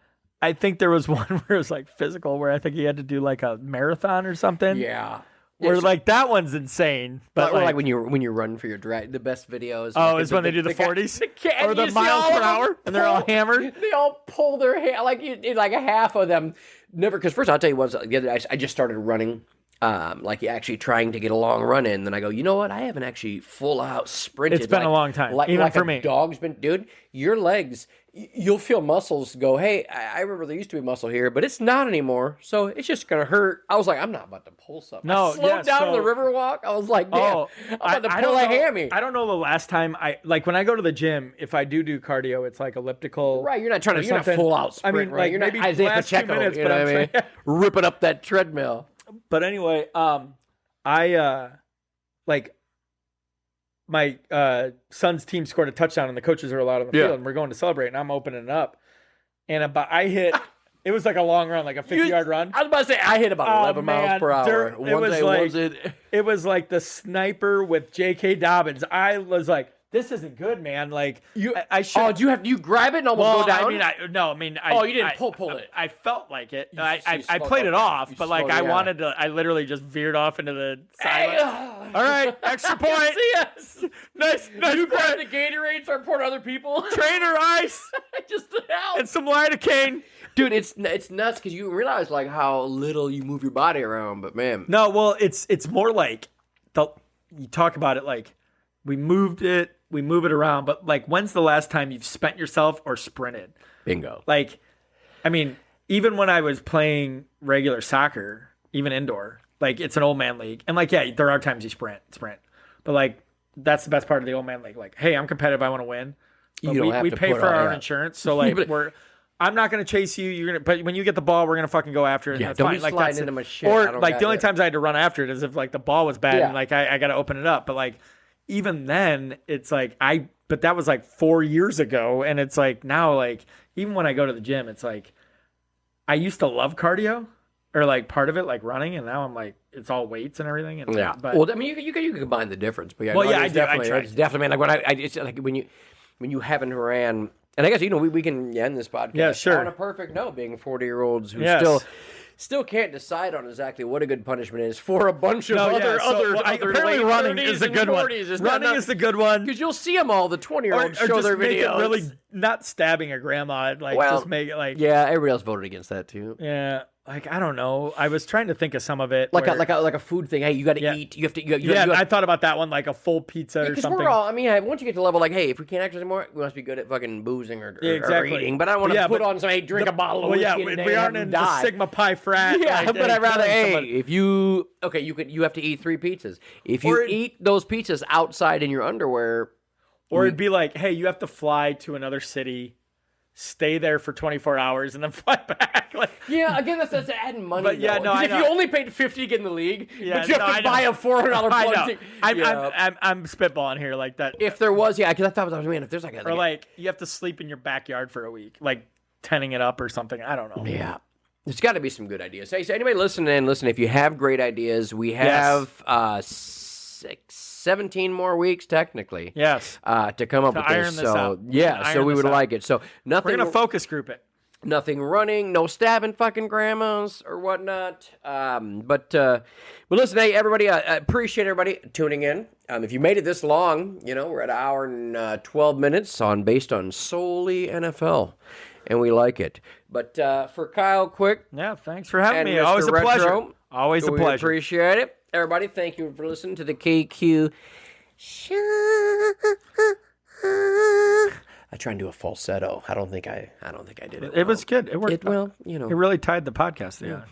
I think there was one where it was physical, where I think he had to do a marathon or something.
Yeah.
Where that one's insane, but
when you run for your drag, the best videos.
Is when they do the 40s or the miles per hour, and they're all hammered.
They all pull their hair a half of them. Never, because first I'll tell you what. The other day I just started running, actually trying to get a long run in. Then I go, you know what? I haven't actually full out sprinted.
It's been a long time, even for me.
Dog's been, dude. Your legs. You'll feel muscles go, hey, I remember there used to be muscle here, but it's not anymore, so it's just going to hurt. I was like, I'm not about to pull something.
No,
I slowed down the river walk. I was like, damn, I'm about to pull a hammy.
I don't know the last time when I go to the gym, if I do cardio, it's elliptical.
Right, you're not trying to, you're not full out sprint,
I mean,
right? You're not
maybe
Isaiah
last
Pacheco,
2 minutes,
you know what I mean? Ripping up that treadmill.
But anyway, my son's team scored a touchdown and the coaches are allowed on the field and we're going to celebrate and I'm opening it up and I hit it was a long run, a 50-yard run.
I was about to say I hit about 11 miles per hour.
It was the sniper with J.K. Dobbins. I was like, this isn't good, man. Like
I should. Oh, do you grab it and almost go down?
You
didn't pull it.
I felt like it. I played it off, but like I wanted to. I literally just veered off into the side. All right, extra point.
Yes.
Nice.
You grab the Gatorade, start pouring other people.
Trainer ice,
just to help.
and some lidocaine.
Dude, it's nuts because you realize like how little you move your body around, but man.
No, well, it's more like you talk about it like we move it around, but like when's the last time you've spent yourself or sprinted?
Bingo.
Like, I mean, even when I was playing regular soccer, even indoor, like it's an old man league, and like there are times you sprint, but like that's the best part of the old man league. Like, hey, I'm competitive, I want to win. But we pay for our own insurance, so like I'm not gonna chase you. You're gonna, but when you get the ball, we're gonna fucking go after it.
Yeah,
that's
don't
fine.
be
Like
sliding into my shit.
Or like the only times I had to run after it is if like the ball was bad and like I got to open it up. But like even then, it's like but that was like 4 years ago, and it's like now like even when I go to the gym, it's like I used to love cardio or like part of it like running, and now I'm like it's all weights and everything. And, but,
well, I mean you can combine the difference, but
I do.
It's definitely man, like when it's like when you haven't ran. And I guess, we can end this podcast on a perfect note, being 40-year-olds who still can't decide on exactly what a good punishment is for a bunch of other
apparently running is a good one. Running is the good one.
Because you'll see them all, the 20-year-olds show their videos.
Really not stabbing a grandma, just make it like...
Yeah, everybody else voted against that too.
Yeah. Like, I don't know. I was trying to think of some of it.
Like a food thing. Hey, you got to eat. You have to.
I thought about that one, like a full pizza or something.
We're all, once you get to the level like, hey, if we can't exercise anymore, we must be good at fucking boozing or eating. But I don't want to put on some, drink a bottle of whiskey a day.
We aren't in the Sigma Pi frat.
Yeah, but I'd rather, if you, you have to eat 3 pizzas. If you eat those pizzas outside in your underwear.
Or it'd be like, hey, you have to fly to another city, stay there for 24 hours, and then fly back.
Again, that's adding money.
But
if you only paid $50 to get in the league, but you have to buy a $400 plug ticket.
I'm spitballing here like that.
If there was, because I thought, if there's
you have to sleep in your backyard for a week, like tenning it up or something. I don't know.
Yeah. There's got to be some good ideas. Hey, so anybody listening, if you have great ideas, we have 17 more weeks technically.
Yes.
To come up with this. So so we would like it. So nothing.
We're gonna focus group it.
Nothing running, no stabbing fucking grandmas or whatnot. But listen, hey everybody, I appreciate everybody tuning in. If you made it this long, we're at an hour and 12 minutes based on solely NFL, and we like it. But for Kyle Quick,
thanks for having me.
Mr.
Always a
Retro,
pleasure. Always a pleasure.
Appreciate it, everybody. Thank you for listening to the KQ show. I try and do a falsetto. I don't think I did it.
It was good. It worked.
It
really tied the podcast together.